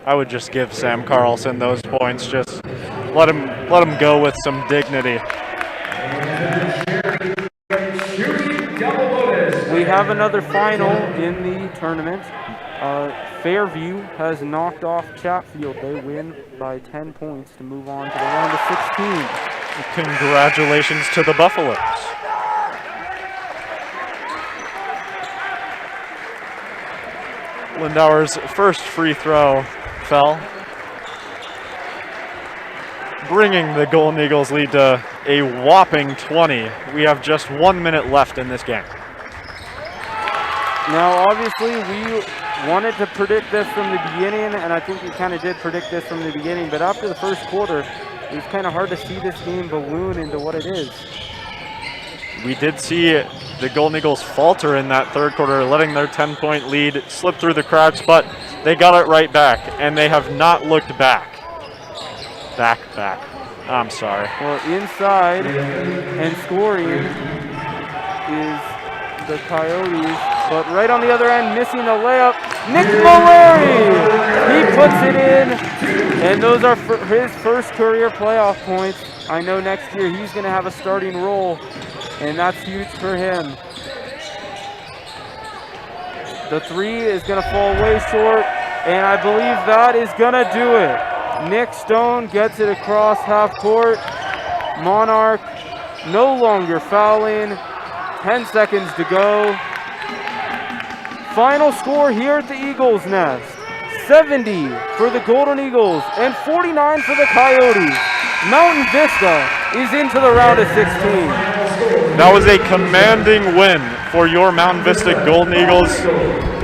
I would just give Sam Carlson those points. Just let him go with some dignity. We have another final in the tournament. Fairview has knocked off Chatfield. They win by 10 points to move on to the round of 16. Congratulations to the Buffaloes. Lindauer's first free throw fell, bringing the Golden Eagles lead to a whopping 20. We have just 1 minute left in this game. Now, obviously, we wanted to predict this from the beginning, and I think we kind of did predict this from the beginning, but after the first quarter, it was kind of hard to see this game balloon into what it is. We did see the Golden Eagles falter in that third quarter, letting their 10-point lead slip through the cracks, but they got it right back, and they have not looked back. Back. I'm sorry. Well, inside and scoring is the Coyotes, but right on the other end, missing a layup, Nick Mallory! He puts it in, and those are his first career playoff points. I know next year he's going to have a starting role, and that's huge for him. The three is going to fall way short, and I believe that is going to do it. Nick Stone gets it across half court. Monarch no longer fouling. 10 seconds to go. Final score here at the Eagles Nest. 70 for the Golden Eagles and 49 for the Coyotes. Mountain Vista is into the round of 16. That was a commanding win for your Mountain Vista Golden Eagles.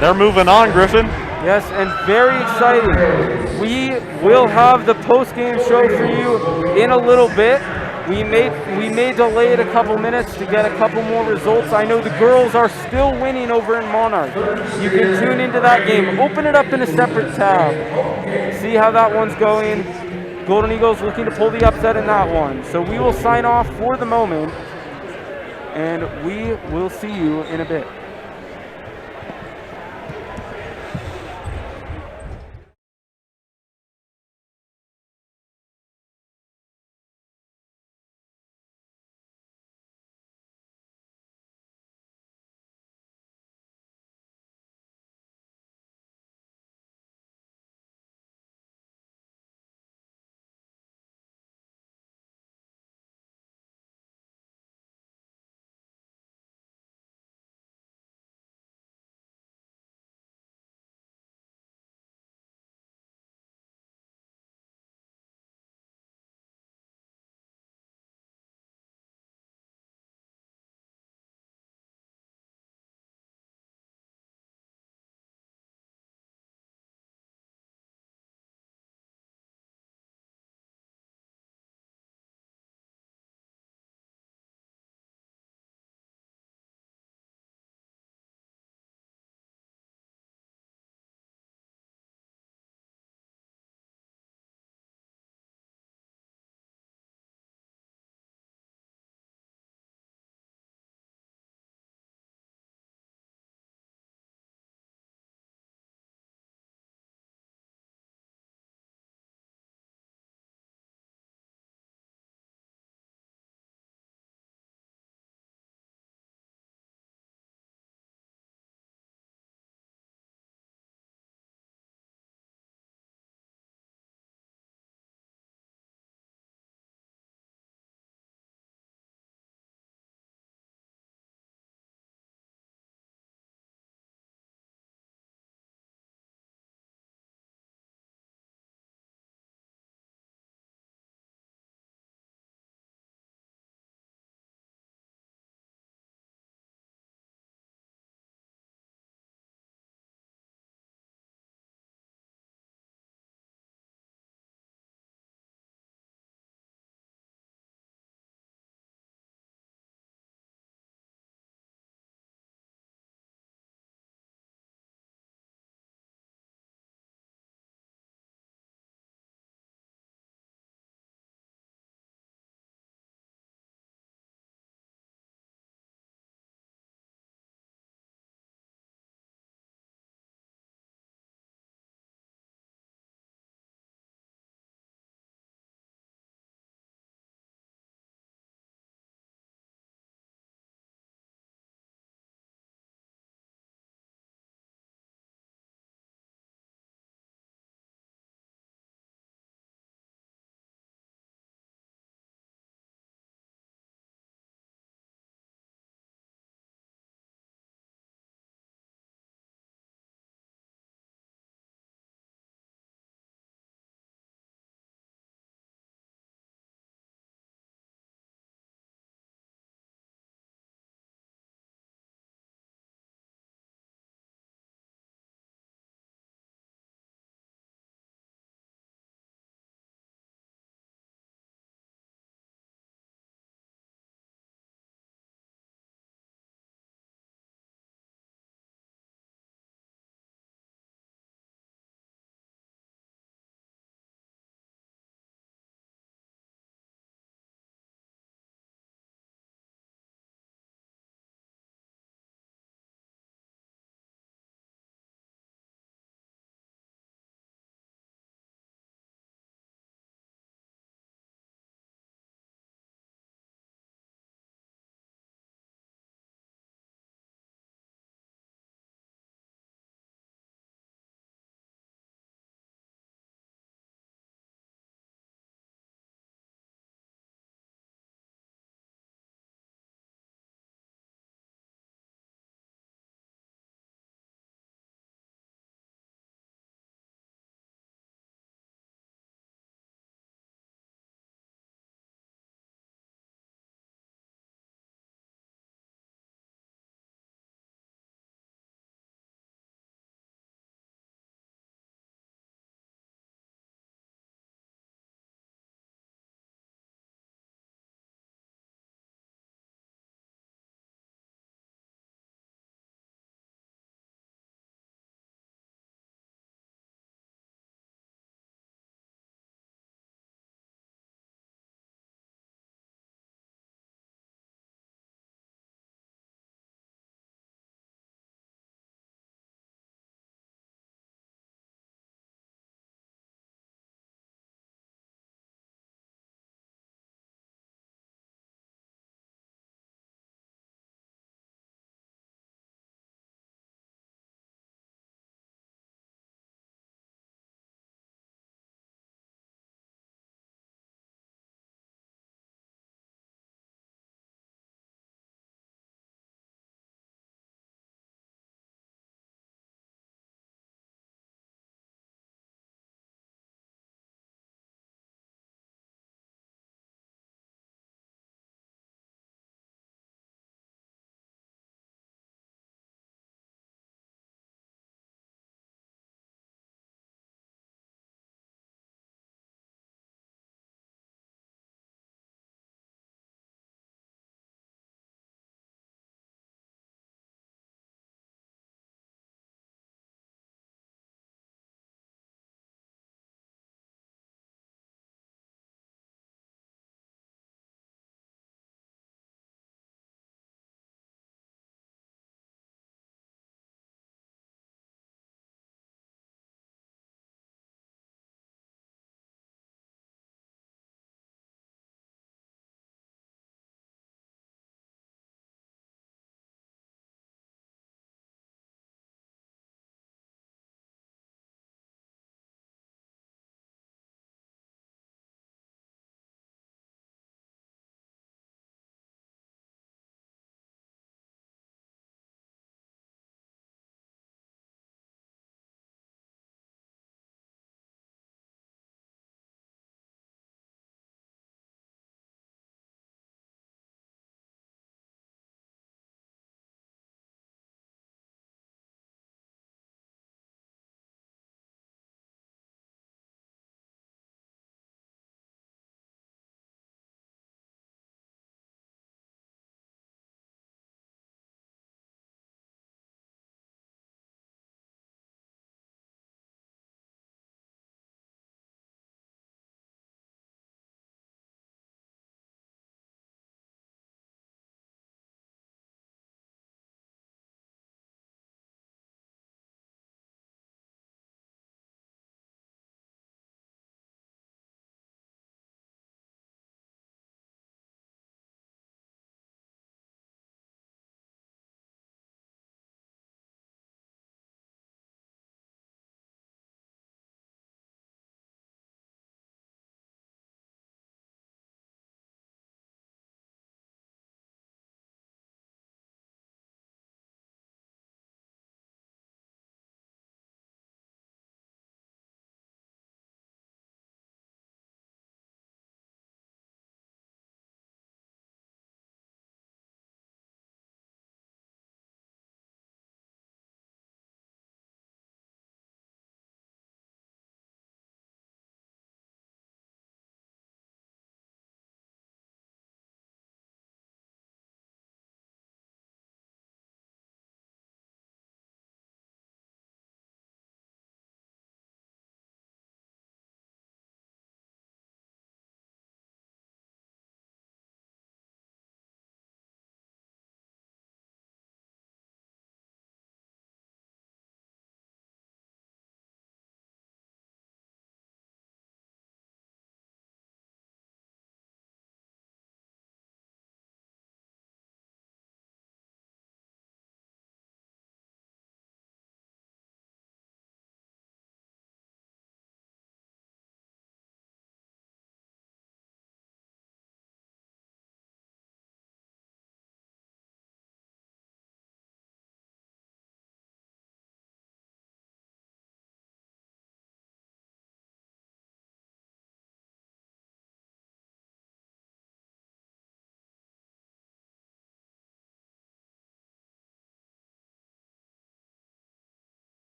They're moving on, Griffin. Yes, and very exciting. We will have the post-game show for you in a little bit. We may delay it a couple minutes to get a couple more results. I know the girls are still winning over in Monarch. You can tune into that game. Open it up in a separate tab. See how that one's going. Golden Eagles looking to pull the upset in that one. So we will sign off for the moment, and we will see you in a bit.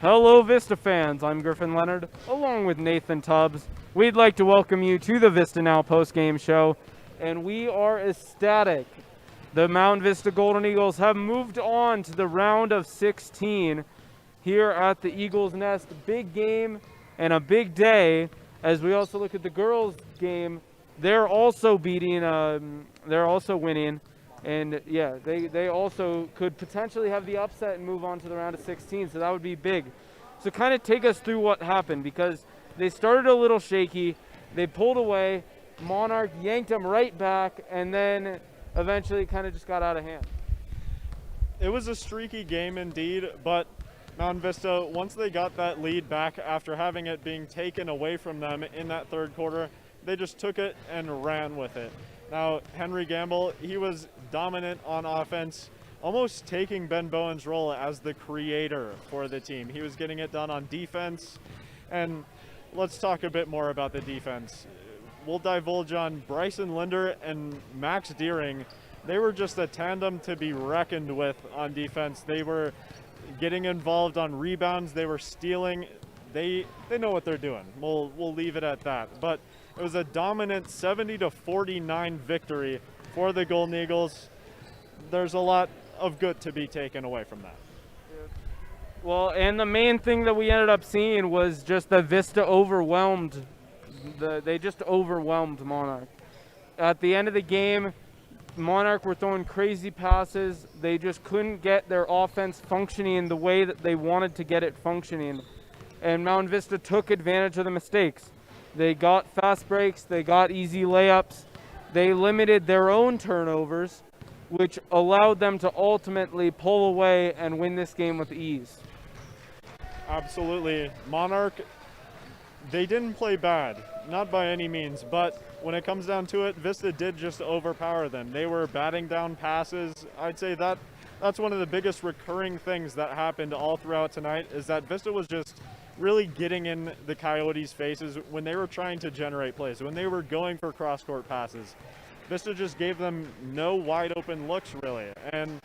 Hello, Vista fans. I'm Griffin Leonard, along with Nathan Tubbs. We'd like to welcome you to the VistaNow post-game show, and we are ecstatic. The Mount Vista Golden Eagles have moved on to the round of 16 here at the Eagles Nest. Big game and a big day. As we also look at the girls' game, they're also winning, and yeah, they also could potentially have the upset and move on to the round of 16, so that would be big. So kind of take us through what happened, because they started a little shaky, they pulled away, Monarch yanked them right back, and then eventually kind of just got out of hand. It was a streaky game indeed, but Mount Vista, once they got that lead back after having it being taken away from them in that third quarter, they just took it and ran with it. Now, Henry Gamble, he was dominant on offense, almost taking Ben Bowen's role as the creator for the team. He was getting it done on defense, and let's talk a bit more about the defense. We'll divulge on Bryson Linder and Max Deering. They were just a tandem to be reckoned with on defense. They were getting involved on rebounds. They were stealing. They know what they're doing. We'll leave it at that. But it was a dominant 70-49 victory for the Golden Eagles. There's a lot of good to be taken away from that. Well, and the main thing that we ended up seeing was just that Vista overwhelmed. They just overwhelmed Monarch. At the end of the game, Monarch were throwing crazy passes. They just couldn't get their offense functioning the way that they wanted to get it functioning. And Mount Vista took advantage of the mistakes. They got fast breaks, they got easy layups, they limited their own turnovers, which allowed them to ultimately pull away and win this game with ease. Absolutely. Monarch, they didn't play bad, not by any means, but when it comes down to it, Vista did just overpower them. They were batting down passes. I'd say that's one of the biggest recurring things that happened all throughout tonight, is that Vista was just really getting in the Coyotes' faces when they were trying to generate plays, when they were going for cross-court passes. Vista just gave them no wide open looks, really. And,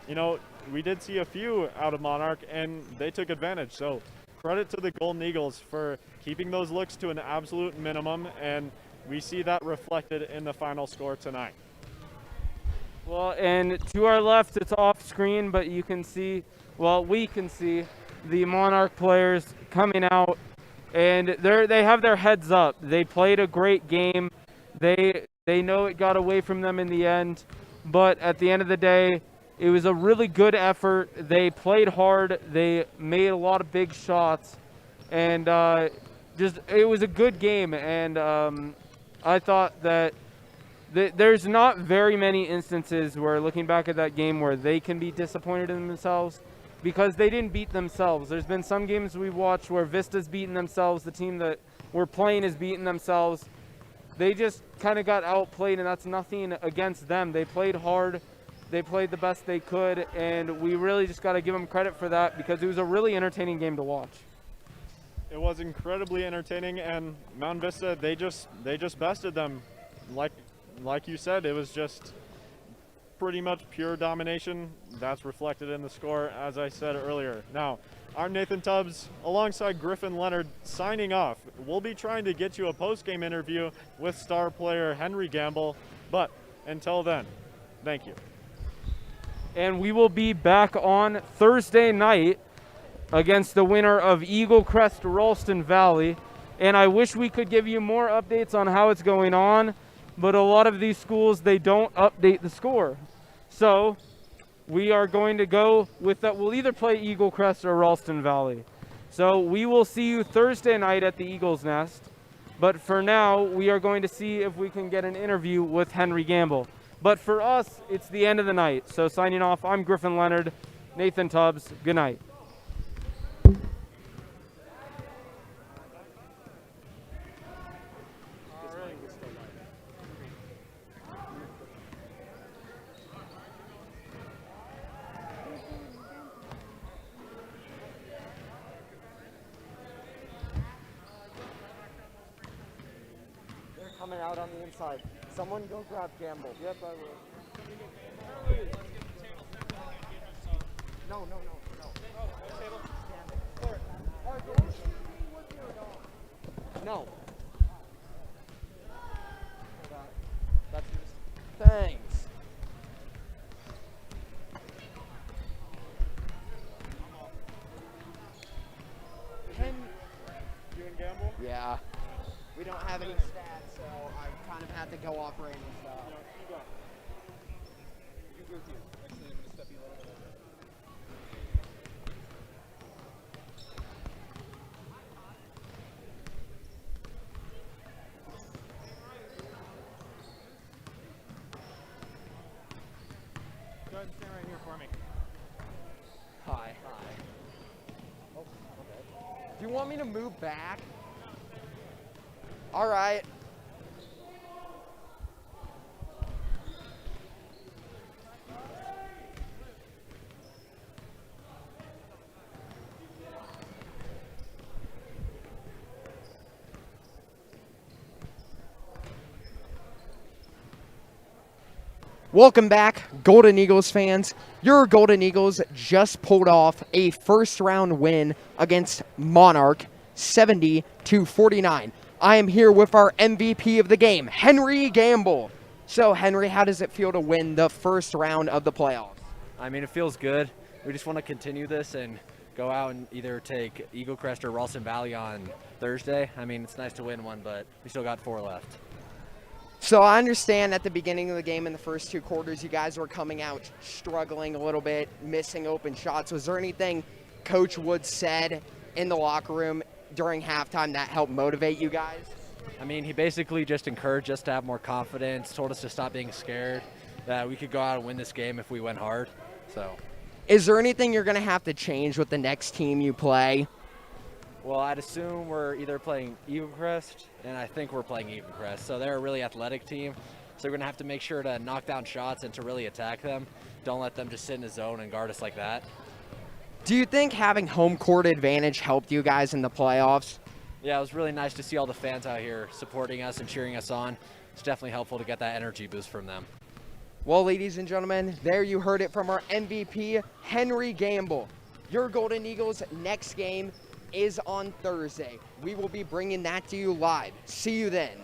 you know, we did see a few out of Monarch, and they took advantage. So credit to the Golden Eagles for keeping those looks to an absolute minimum, and we see that reflected in the final score tonight. Well, and to our left, it's off screen, but you can see, well, we can see the Monarch players coming out, and they have their heads up. They played a great game. They know it got away from them in the end, but at the end of the day, it was a really good effort. They played hard. They made a lot of big shots, and it was a good game. And I thought that there's not very many instances where, looking back at that game, where they can be disappointed in themselves, because they didn't beat themselves. There's been some games we've watched where Vista's beaten themselves, the team that we're playing is beating themselves. They just kind of got outplayed, and that's nothing against them. They played hard, they played the best they could, and we really just got to give them credit for that, because it was a really entertaining game to watch. It was incredibly entertaining, and Mount Vista, they just bested them. Like you said, it was just pretty much pure domination. That's reflected in the score, as I said earlier. Now, I'm Nathan Tubbs, alongside Griffin Leonard, signing off. We'll be trying to get you a post-game interview with star player Henry Gamble, but until then, thank you. And we will be back on Thursday night against the winner of Eagle Crest Ralston Valley. And I wish we could give you more updates on how it's going on, but a lot of these schools, they don't update the score. So we are going to go with that. We'll either play Eagle Crest or Ralston Valley. So we will see you Thursday night at the Eagles Nest. But for now, we are going to see if we can get an interview with Henry Gamble. But for us, it's the end of the night. So signing off, I'm Griffin Leonard, Nathan Tubbs. Good night. Coming out on the inside. Someone go grab Gamble. Yep, I will. No. No. Thanks. You and Gamble? Yeah. We don't have any stats, so I kind of have to go off random stuff. You go. You go here. Actually, I'm going to step you a little bit over. Go ahead and stand right here for me. Hi. Oh, okay. Do you want me to move back? All right. Welcome back, Golden Eagles fans. Your Golden Eagles just pulled off a first-round win against Monarch, 70-49. I am here with our MVP of the game, Henry Gamble. So, Henry, how does it feel to win the first round of the playoffs? I mean, it feels good. We just want to continue this and go out and either take Eagle Crest or Ralston Valley on Thursday. I mean, it's nice to win one, but we still got 4 left. So I understand at the beginning of the game in the first 2 quarters, you guys were coming out struggling a little bit, missing open shots. Was there anything Coach Wood said in the locker room during halftime that helped motivate you guys? I mean, he basically just encouraged us to have more confidence, told us to stop being scared, that we could go out and win this game if we went hard. So, is there anything you're going to have to change with the next team you play? well, I'd assume we're either playing Eagle Crest, and I think we're playing Eagle Crest. So they're a really athletic team. So we're going to have to make sure to knock down shots and to really attack them. Don't let them just sit in the zone and guard us like that. Do you think having home court advantage helped you guys in the playoffs? Yeah, it was really nice to see all the fans out here supporting us and cheering us on. It's definitely helpful to get that energy boost from them. Well, ladies and gentlemen, there you heard it from our MVP, Henry Gamble. Your Golden Eagles' next game is on Thursday. We will be bringing that to you live. See you then.